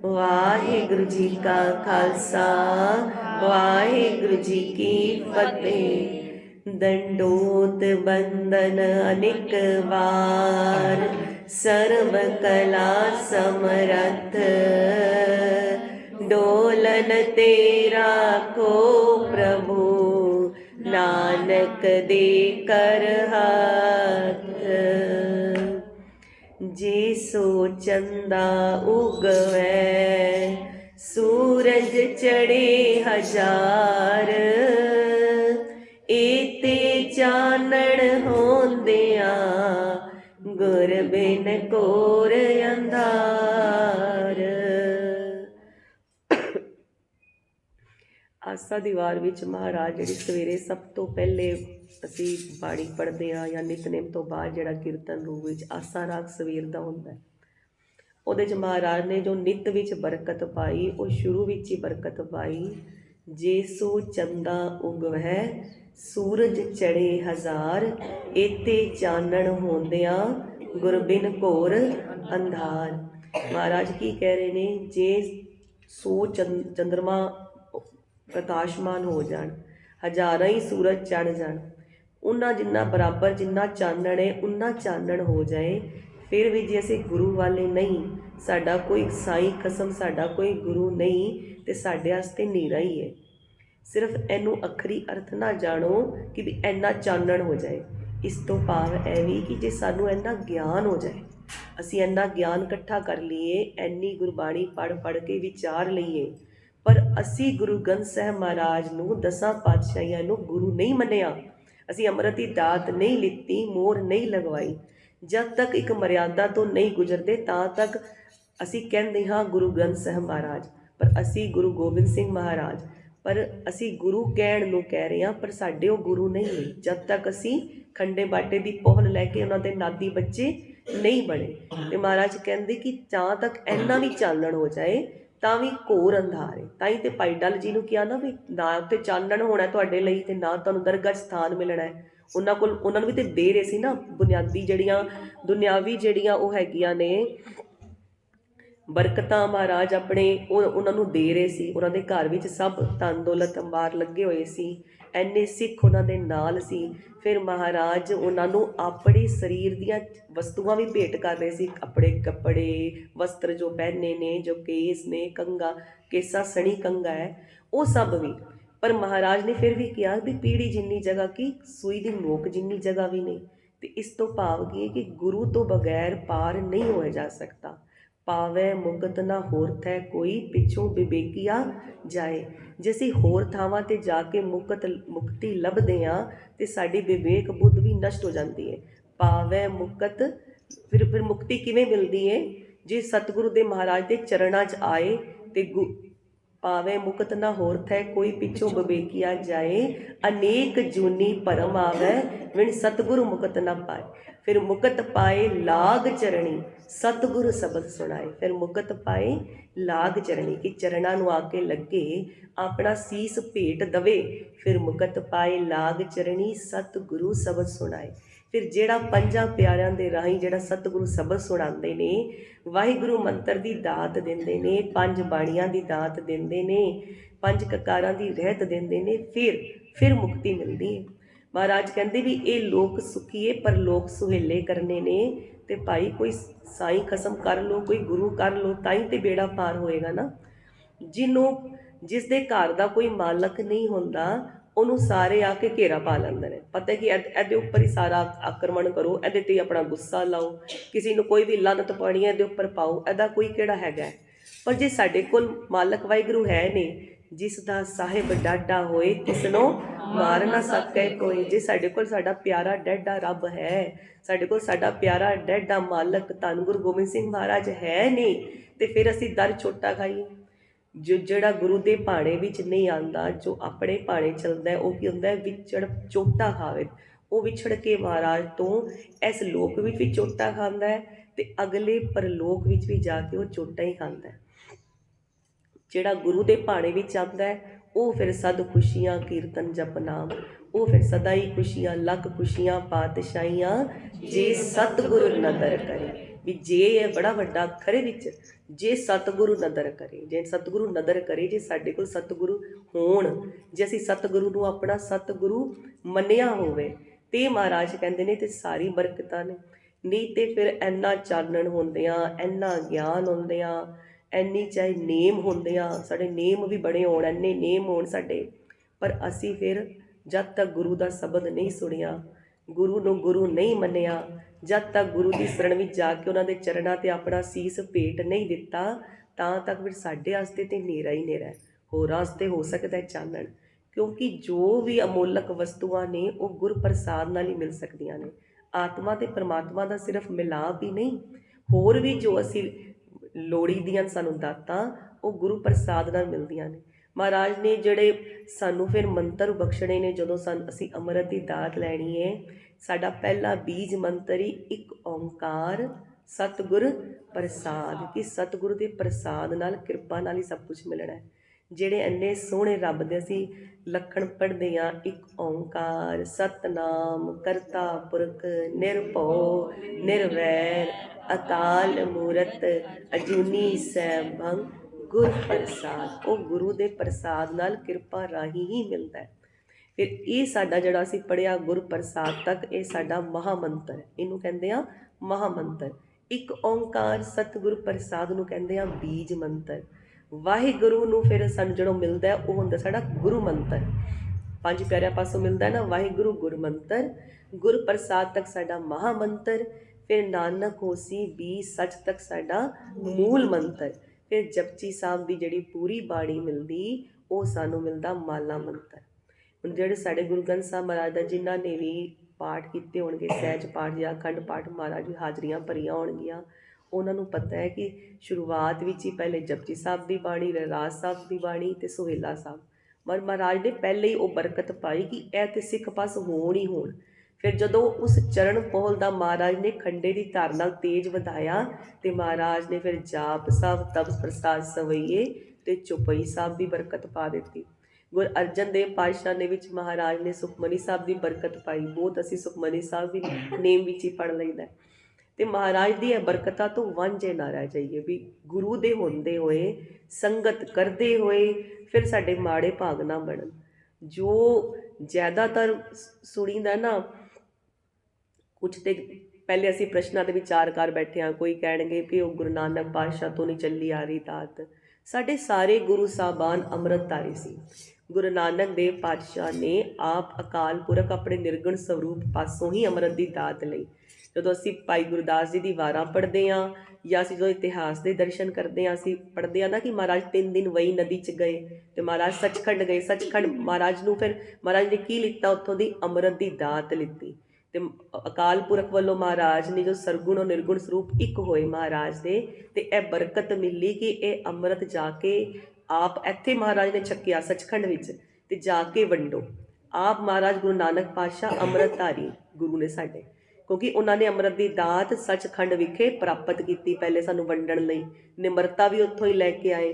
वाहिगुरु जी का खालसा वाहिगुरु जी की फतेह। दंडोत बंदन अनेक बार सर्व कला समरथ। डोलन तेरा को प्रभु नानक दे कर हाथ। जिसो चंदा उगवै सूरज चढ़े हजार। एते चानण होंदिया गुर बिन कोर अंधार। आसा दी वार विच महाराज जी सवेरे सब तो पहले असी बाणी पढ़ते हाँ या नितनेम तो बाद जिहड़ा कीर्तन रूप विच आसा राग सवेर दा हुंदा है। ਉਹਦੇ 'ਚ महाराज ने जो नित विच बरकत पाई वो शुरू विच ही बरकत पाई। जे सो चंदा उगवै सूरज चढ़े हजार। एते चानण होंदिया गुर बिन घोर अंधार। महाराज की कह रहे ने जे सो चंद्रमा प्रकाशमान हो जाण हज़ारां ही सूरज चढ़ जाण उन्ना जिन्ना बराबर जिन्ना चानण है उन्ना चानण हो जाए। फिर भी जे असीं गुरु वाले नहीं साडा कोई साई कसम साडा कोई गुरु नहीं तो साडे वास्ते नीरा ही है। सिर्फ इनू अखरी अर्थ ना जानो कि भी इन्ना चानण हो जाए। इस तो भाव है भी कि जे सानू इन्ना ज्ञान हो जाए असीं इन्ना ज्ञान इकट्ठा कर लीए इन्नी गुरबाणी पढ़ पढ़ के विचार लईए पर असी गुरु ग्रंथ साहिब महाराज नूं दसां पातशाहियां नूं गुरु नहीं मन्निया। असी अमृत की दात नहीं लिती मोहर नहीं लगवाई। जब तक एक मर्यादा तो नहीं गुजरते तां तक असी कहते हाँ गुरु ग्रंथ साहिब महाराज पर असी गुरु गोबिंद सिंह महाराज पर असी गुरु कहण नूं कह रहे हाँ पर साडे वो गुरु नहीं है। जब तक असी खंडे बाटे की पौहल लैके उन्हां दे नादी बच्चे नहीं बने तो महाराज कहते कि तां तक इन्ना भी चानण हो जाए ਤਾਂ ਵੀ ਘੋਰ ਅੰਧਾਰ ਹੈ। ਤਾਂ ਹੀ ਤੇ ਭਾਈ ਡਲ ਜੀ ਨੂੰ ਕਿਹਾ ਨਾ ਵੀ ਨਾ ਉੱਤੇ ਚਾਨਣ ਹੋਣਾ ਤੁਹਾਡੇ ਲਈ ਤੇ ਨਾ ਤੁਹਾਨੂੰ ਦਰਗਾਹ 'ਚ ਸਥਾਨ ਮਿਲਣਾ ਹੈ। ਉਹਨਾਂ ਨੂੰ ਵੀ ਤੇ ਦੇ ਰਹੇ ਸੀ ਨਾ ਬੁਨਿਆਦੀ ਜਿਹੜੀਆਂ ਦੁਨਿਆਵੀ ਜਿਹੜੀਆਂ ਉਹ ਹੈਗੀਆਂ ਨੇ ਬਰਕਤਾਂ महाराज ਆਪਣੇ ਉਹਨਾਂ ਨੂੰ ਦੇ ਰਹੇ ਸੀ। ਉਹਨਾਂ ਦੇ ਘਰ ਵਿੱਚ ਸਭ ਧਨ ਦੌਲਤ ਅੰਬਾਰ ਲੱਗੇ ਹੋਏ ਸੀ। ਇੰਨੇ ਸਿੱਖ ਉਹਨਾਂ ਦੇ ਨਾਲ ਸੀ। ਫਿਰ महाराज ਉਹਨਾਂ ਨੂੰ ਆਪਣੇ ਸਰੀਰ ਦੀਆਂ ਵਸਤੂਆਂ ਵੀ ਭੇਟ ਕਰ ਰਹੇ ਸੀ। ਕੱਪੜੇ ਵਸਤਰ ਜੋ ਪਹਿਨੇ ਨੇ ਜੋ ਕੇਸ ਨੇ ਕੰਗਾ ਕੇਸਾ ਸਣੀ ਕੰਗਾ ਹੈ ਉਹ ਸਭ ਵੀ। ਪਰ महाराज ਨੇ ਫਿਰ ਵੀ ਕਿਹਾ ਵੀ ਪੀੜੀ ਜਿੰਨੀ ਜਗ੍ਹਾ ਕੀ ਸੂਈ ਦੀ ਨੋਕ ਜਿੰਨੀ ਜਗ੍ਹਾ ਵੀ ਨਹੀਂ। ਤੇ ਇਸ ਤੋਂ ਭਾਵ ਕੀ ਹੈ ਕਿ ਗੁਰੂ ਤੋਂ ਬਗੈਰ ਪਾਰ ਨਹੀਂ ਹੋਇਆ ਜਾ ਸਕਦਾ। पावै मुकत ना होर थै कोई पिछों विवेकिया जाए। जे असीं होर थावां ते जाके मुक्ति लभदे हाँ तो साडी विवेक बुद्ध भी नष्ट हो जाती है। पावै मुकत फिर मुक्ति किवें मिलती है जे सतगुरु दे महाराज दे चरणां च आए तो पावै मुकत ना होर थै कोई पिछों विवेकिया जाए। अनेक जूनी परम आवै विण सतगुरु मुकत ना पाए। फिर मुकत पाए लाग चरणी सतगुरु शब्द सुनाए। फिर मुकत पाए लाग चरणी कि चरणा नूं आके लगे अपना सीस भेट दवे। फिर मुकत पाए लाग चरणी सतगुरु शब्द सुनाए। फिर जेड़ा पंजा प्यारियां दे राही जेड़ा सतगुरु शब्द सुणांदे ने वाहिगुरु मंत्र की दात देंदे ने पंज बाणियां की दात देंदे ने पंज ककारां की रहत देंदे ने फिर मुक्ति मिलती है। महाराज कहते भी ये लोक सुखीए पर लोक सुहेले करने ने ते भाई कोई साई खसम कर लो कोई गुरु कर लो ताई ते बेड़ा पार होएगा ना। जिन्हों जिस दे घर दा कोई मालक नहीं होंदा ਉਹਨੂੰ ਸਾਰੇ ਆ ਕੇ ਘੇਰਾ ਪਾ ਲੈਂਦੇ ਨੇ। ਪਤਾ ਕਿ ਇਹਦੇ ਉੱਪਰ ਹੀ ਸਾਰਾ ਆਕਰਮਣ ਕਰੋ ਇਹਦੇ ਤੇ ਆਪਣਾ ਗੁੱਸਾ ਲਾਓ ਕਿਸੇ ਨੂੰ ਕੋਈ ਵੀ ਲਾਨਤ ਪਾਣੀ ਇਹਦੇ ਉੱਪਰ ਪਾਓ ਇਹਦਾ ਕੋਈ ਕਿਹੜਾ ਹੈਗਾ। ਪਰ ਜੇ ਸਾਡੇ ਕੋਲ ਮਾਲਕ ਵਾਹਿਗੁਰੂ ਹੈ ਨੇ ਜਿਸ ਦਾ ਸਾਹਿਬ ਡਾਢਾ ਹੋਏ ਕਿਸ ਨੂੰ ਮਾਰ ਨਾ ਸਕੇ ਕੋਈ। ਜੇ ਸਾਡੇ ਕੋਲ ਸਾਡਾ ਪਿਆਰਾ ਡਾਢਾ ਰੱਬ ਹੈ ਸਾਡੇ ਕੋਲ ਸਾਡਾ ਪਿਆਰਾ ਡਾਢਾ ਮਾਲਕ ਧੰਨ ਗੁਰੂ ਗੋਬਿੰਦ ਸਿੰਘ ਮਹਾਰਾਜ ਹੈ ਨਹੀਂ ਤੇ ਫਿਰ ਅਸੀਂ ਦਰ ਛੋਟਾ ਖਾਈਏ। जो जड़ा गुरु के भाणे विच नहीं आता जो अपने भाणे चलता है वह की होंदा है विछड़ चोटा खावे। वो विछड़ के महाराज तो इस लोक विच भी चोटा खांदा है ते अगले परलोक विच भी जाके वो चोटा ही खांदा है। जिहड़ा गुरु के भाणे विच आंदा है ਉਹ ਫਿਰ ਸਦ ਖੁਸ਼ੀਆਂ ਕੀਰਤਨ ਜਪ ਨਾਮ, ਉਹ ਫਿਰ ਸਦਾ ਹੀ ਖੁਸ਼ੀਆਂ ਲੱਖ ਖੁਸ਼ੀਆਂ ਪਾਤਸ਼ਾਹੀਆਂ ਜੇ ਸਤਿਗੁਰੂ ਨਦਰ ਕਰੇ। ਵੀ ਜੇ ਇਹ ਬੜਾ ਵੱਡਾ ਅੱਖਰ ਹੈ ਵਿੱਚ, ਜੇ ਸਤਿਗੁਰੂ ਨਦਰ ਕਰੇ, ਜੇ ਸਤਿਗੁਰੂ ਨਦਰ ਕਰੇ, ਜੇ ਸਾਡੇ ਕੋਲ ਸਤਿਗੁਰੂ ਹੋਣ, ਜੇ ਅਸੀਂ ਸਤਿਗੁਰੂ ਨੂੰ ਆਪਣਾ ਸਤਿਗੁਰੂ ਮੰਨਿਆ ਹੋਵੇ, ਤੇ ਮਹਾਰਾਜ ਕਹਿੰਦੇ ਨੇ ਤੇ ਸਾਰੀ ਬਰਕਤਾਂ ਨੇ। ਨਹੀਂ ਤੇ ਫਿਰ ਇੰਨਾ ਚਾਨਣ ਹੁੰਦਿਆਂ, ਇੰਨਾ ਗਿਆਨ ਹੁੰਦਿਆਂ, ਇੰਨੀ ਚਾਹੇ ਨੇਮ ਹੁੰਦਿਆਂ, ਸਾਡੇ ਨੇਮ ਵੀ ਬੜੇ ਹੋਣ, ਇੰਨੇ ਨੇਮ ਹੋਣ ਸਾਡੇ, ਪਰ ਅਸੀਂ ਫਿਰ ਜਦ ਤੱਕ ਗੁਰੂ ਦਾ ਸ਼ਬਦ ਨਹੀਂ ਸੁਣਿਆ, ਗੁਰੂ ਨੂੰ ਗੁਰੂ ਨਹੀਂ ਮੰਨਿਆ, ਜਦ ਤੱਕ ਗੁਰੂ ਦੀ ਸ਼ਰਨ ਵਿੱਚ ਜਾ ਕੇ ਉਹਨਾਂ ਦੇ ਚਰਨਾਂ 'ਤੇ ਆਪਣਾ ਸੀਸ ਭੇਟ ਨਹੀਂ ਦਿੱਤਾ, ਤਾਂ ਤੱਕ ਫਿਰ ਸਾਡੇ ਵਾਸਤੇ ਤਾਂ ਹਨੇਰਾ ਹੀ ਹਨੇਰਾ ਹੈ। ਹੋਰਾਂ ਵਾਸਤੇ ਹੋ ਸਕਦਾ ਚਾਨਣ, ਕਿਉਂਕਿ ਜੋ ਵੀ ਅਮੋਲਕ ਵਸਤੂਆਂ ਨੇ ਉਹ ਗੁਰ ਪ੍ਰਸਾਦ ਨਾਲ ਹੀ ਮਿਲ ਸਕਦੀਆਂ ਨੇ। ਆਤਮਾ ਅਤੇ ਪਰਮਾਤਮਾ ਦਾ ਸਿਰਫ ਮਿਲਾਪ ਹੀ ਨਹੀਂ, ਹੋਰ ਵੀ ਜੋ ਅਸੀਂ ਲੋੜੀ ਦੀਆਂ ਸਾਨੂੰ ਦਾਤਾਂ, ਉਹ ਗੁਰੂ ਪ੍ਰਸਾਦ ਨਾਲ ਮਿਲਦੀਆਂ ਨੇ। ਮਹਾਰਾਜ ਨੇ ਜਿਹੜੇ ਸਾਨੂੰ ਫਿਰ ਮੰਤਰ ਬਖਸ਼ਣੇ ਨੇ, ਜਦੋਂ ਅਸੀਂ ਅੰਮ੍ਰਿਤ ਦੀ ਦਾਤ ਲੈਣੀ ਹੈ, ਸਾਡਾ ਪਹਿਲਾ ਬੀਜ ਮੰਤਰ ਹੀ ਇੱਕ ਓਂਕਾਰ ਸਤਿਗੁਰ ਪ੍ਰਸਾਦ, ਕਿ ਸਤਿਗੁਰੂ ਦੇ ਪ੍ਰਸਾਦ ਨਾਲ, ਕਿਰਪਾ ਨਾਲ ਹੀ ਸਭ ਕੁਝ ਮਿਲਣਾ ਹੈ। ਜਿਹੜੇ ਇੰਨੇ ਸੋਹਣੇ ਰੱਬ ਦੇ ਅਸੀਂ ਲੱਖਣ ਪੜ੍ਹਦੇ ਹਾਂ, ਇੱਕ ਓਂਕਾਰ ਸਤਨਾਮ ਕਰਤਾ ਪੁਰਖ ਨਿਰਭਉ ਨਿਰਵੈਰ ਅਕਾਲ ਮੂਰਤ ਅਜੂਨੀ ਸੈਭੰ ਗੁਰ ਪ੍ਰਸਾਦ, ਉਹ ਗੁਰੂ ਦੇ ਪ੍ਰਸਾਦ ਨਾਲ ਕਿਰਪਾ ਰਾਹੀਂ ਹੀ ਮਿਲਦਾ ਹੈ। ਫਿਰ ਇਹ ਸਾਡਾ ਜਿਹੜਾ ਅਸੀਂ ਪੜ੍ਹਿਆ ਗੁਰ ਪ੍ਰਸਾਦ ਤੱਕ, ਇਹ ਸਾਡਾ ਮਹਾਮੰਤਰ, ਇਹਨੂੰ ਕਹਿੰਦੇ ਆ ਮਹਾਮੰਤਰ। ਇੱਕ ਓਂਕਾਰ ਸਤਿਗੁਰ ਪ੍ਰਸਾਦ ਨੂੰ ਕਹਿੰਦੇ ਆ ਬੀਜ ਮੰਤਰ। ਵਾਹਿਗੁਰੂ ਨੂੰ ਫਿਰ ਸਾਨੂੰ ਜਦੋਂ ਮਿਲਦਾ ਹੈ, ਉਹ ਹੁੰਦਾ ਸਾਡਾ ਗੁਰੂ ਮੰਤਰ। ਪੰਜ ਪਿਆਰਿਆਂ ਪਾਸੋਂ ਮਿਲਦਾ ਨਾ ਵਾਹਿਗੁਰੂ ਗੁਰ ਮੰਤਰ, ਗੁਰ ਪ੍ਰਸਾਦ ਤੱਕ ਸਾਡਾ ਮਹਾਮੰਤਰ, ਫਿਰ ਨਾਨਕ ਹੋਸੀ ਵੀ ਸੱਚ ਤੱਕ ਸਾਡਾ ਮੂਲ ਮੰਤਰ, ਫਿਰ ਜਪਜੀ ਸਾਹਿਬ ਦੀ ਜਿਹੜੀ ਪੂਰੀ ਬਾਣੀ ਮਿਲਦੀ, ਉਹ ਸਾਨੂੰ ਮਿਲਦਾ ਮਾਲਾ ਮੰਤਰ। ਹੁਣ ਜਿਹੜੇ ਸਾਡੇ ਗੁਰੂ ਗ੍ਰੰਥ ਸਾਹਿਬ ਮਹਾਰਾਜ ਦਾ ਜਿਨ੍ਹਾਂ ਨੇ ਵੀ ਪਾਠ ਕੀਤੇ ਹੋਣਗੇ, ਸਹਿਜ ਪਾਠ ਜਾਂ ਅਖੰਡ ਪਾਠ, ਮਹਾਰਾਜ ਦੀ ਹਾਜ਼ਰੀਆਂ ਭਰੀਆਂ ਹੋਣਗੀਆਂ, ਉਹਨਾਂ ਨੂੰ ਪਤਾ ਹੈ ਕਿ ਸ਼ੁਰੂਆਤ ਵਿੱਚ ਹੀ ਪਹਿਲੇ ਜਪਜੀ ਸਾਹਿਬ ਦੀ ਬਾਣੀ, ਰਹਿਰਾਸ ਸਾਹਿਬ ਦੀ ਬਾਣੀ ਅਤੇ ਸੋਹਿਲਾ ਸਾਹਿਬ, ਪਰ ਮਹਾਰਾਜ ਨੇ ਪਹਿਲੇ ਹੀ ਉਹ ਬਰਕਤ ਪਾਈ ਕਿ ਇਹ ਤੇ ਸਿੱਖ ਪਾਸ ਹੋਣ ਹੀ ਹੋਣ। ਫਿਰ ਜਦੋਂ ਉਸ ਚਰਨ ਪਹੁਲ ਦਾ ਮਹਾਰਾਜ ਨੇ ਖੰਡੇ ਦੀ ਧਾਰ ਨਾਲ ਤੇਜ ਵਧਾਇਆ, ਅਤੇ ਮਹਾਰਾਜ ਨੇ ਫਿਰ ਜਾਪ ਸਾਹਿਬ, ਤਪ ਪ੍ਰਸਾਦ ਸਵਈਏ ਅਤੇ ਚੌਪਈ ਸਾਹਿਬ ਦੀ ਬਰਕਤ ਪਾ ਦਿੱਤੀ। ਗੁਰੂ ਅਰਜਨ ਦੇਵ ਪਾਤਸ਼ਾਹ ਨੇ ਵਿੱਚ ਮਹਾਰਾਜ ਨੇ ਸੁਖਮਨੀ ਸਾਹਿਬ ਦੀ ਬਰਕਤ ਪਾਈ। ਬਹੁਤ ਅਸੀਂ ਸੁਖਮਨੀ ਸਾਹਿਬ ਵੀ ਨੇਮ ਵਿੱਚ ਹੀ ਪੜ੍ਹ ਲਈਦਾ, ਅਤੇ ਮਹਾਰਾਜ ਦੀ ਇਹ ਬਰਕਤਾਂ ਤੋਂ ਵਾਂਝੇ ਨਾ ਰਹਿ ਜਾਈਏ। ਵੀ ਗੁਰੂ ਦੇ ਹੁੰਦੇ ਹੋਏ, ਸੰਗਤ ਕਰਦੇ ਹੋਏ, ਫਿਰ ਸਾਡੇ ਮਾੜੇ ਭਾਗ ਨਾ ਬਣਨ। ਜੋ ਜ਼ਿਆਦਾਤਰ ਸੁਣੀਦਾ ਨਾ, ਕੁਛ ਤੇ ਪਹਿਲੇ ਅਸੀਂ ਪ੍ਰਸ਼ਨਾਂ 'ਤੇ ਵਿਚਾਰ ਕਰ ਬੈਠੇ ਹਾਂ, ਕੋਈ ਕਹਿਣਗੇ ਵੀ ਉਹ ਗੁਰੂ ਨਾਨਕ ਪਾਤਸ਼ਾਹ ਤੋਂ ਨਹੀਂ ਚੱਲੀ ਆ ਰਹੀ ਦਾਤ। ਸਾਡੇ ਸਾਰੇ ਗੁਰੂ ਸਾਹਿਬਾਨ ਅੰਮ੍ਰਿਤਧਾਰੀ ਸੀ। ਗੁਰੂ ਨਾਨਕ ਦੇਵ ਪਾਤਸ਼ਾਹ ਨੇ ਆਪ ਅਕਾਲ ਪੁਰਖ ਆਪਣੇ ਨਿਰਗੁਣ ਸਰੂਪ ਪਾਸੋਂ ਹੀ ਅੰਮ੍ਰਿਤ ਦੀ ਦਾਤ ਲਈ। ਜਦੋਂ ਅਸੀਂ ਭਾਈ ਗੁਰਦਾਸ ਜੀ ਦੀ ਵਾਰਾਂ ਪੜ੍ਹਦੇ ਹਾਂ, ਜਾਂ ਅਸੀਂ ਜਦੋਂ ਇਤਿਹਾਸ ਦੇ ਦਰਸ਼ਨ ਕਰਦੇ ਹਾਂ, ਅਸੀਂ ਪੜ੍ਹਦੇ ਹਾਂ ਨਾ ਕਿ ਮਹਾਰਾਜ 3 ਦਿਨ ਵਈ ਨਦੀ 'ਚ ਗਏ, ਅਤੇ ਮਹਾਰਾਜ ਸੱਚਖੰਡ ਗਏ। ਸੱਚਖੰਡ ਮਹਾਰਾਜ ਨੂੰ ਫਿਰ ਮਹਾਰਾਜ ਨੇ ਕੀ ਲਿੱਤਾ, ਉੱਥੋਂ ਦੀ ਅੰਮ੍ਰਿਤ ਦੀ ਦਾਤ ਲਿੱਤੀ। ਅਤੇ ਅਕਾਲ ਪੁਰਖ ਵੱਲੋਂ ਮਹਾਰਾਜ ਨੇ ਜੋ ਸਰਗੁਣ ਔਰ ਨਿਰਗੁਣ ਸਰੂਪ ਇੱਕ ਹੋਏ ਮਹਾਰਾਜ ਦੇ, ਅਤੇ ਇਹ ਬਰਕਤ ਮਿਲੀ ਕਿ ਇਹ ਅੰਮ੍ਰਿਤ ਜਾ ਕੇ ਆਪ ਇੱਥੇ ਮਹਾਰਾਜ ਨੇ ਛਕਿਆ ਸੱਚਖੰਡ ਵਿੱਚ, ਅਤੇ ਜਾ ਕੇ ਵੰਡੋ। ਆਪ ਮਹਾਰਾਜ ਗੁਰੂ ਨਾਨਕ ਪਾਤਸ਼ਾਹ ਅੰਮ੍ਰਿਤਧਾਰੀ ਗੁਰੂ ਨੇ ਸਾਡੇ, ਕਿਉਂਕਿ ਉਹਨਾਂ ਨੇ ਅੰਮ੍ਰਿਤ ਦੀ ਦਾਤ ਸੱਚਖੰਡ ਵਿਖੇ ਪ੍ਰਾਪਤ ਕੀਤੀ ਪਹਿਲੇ ਸਾਨੂੰ ਵੰਡਣ ਲਈ। ਨਿਮਰਤਾ ਵੀ ਉੱਥੋਂ ਹੀ ਲੈ ਕੇ ਆਏ।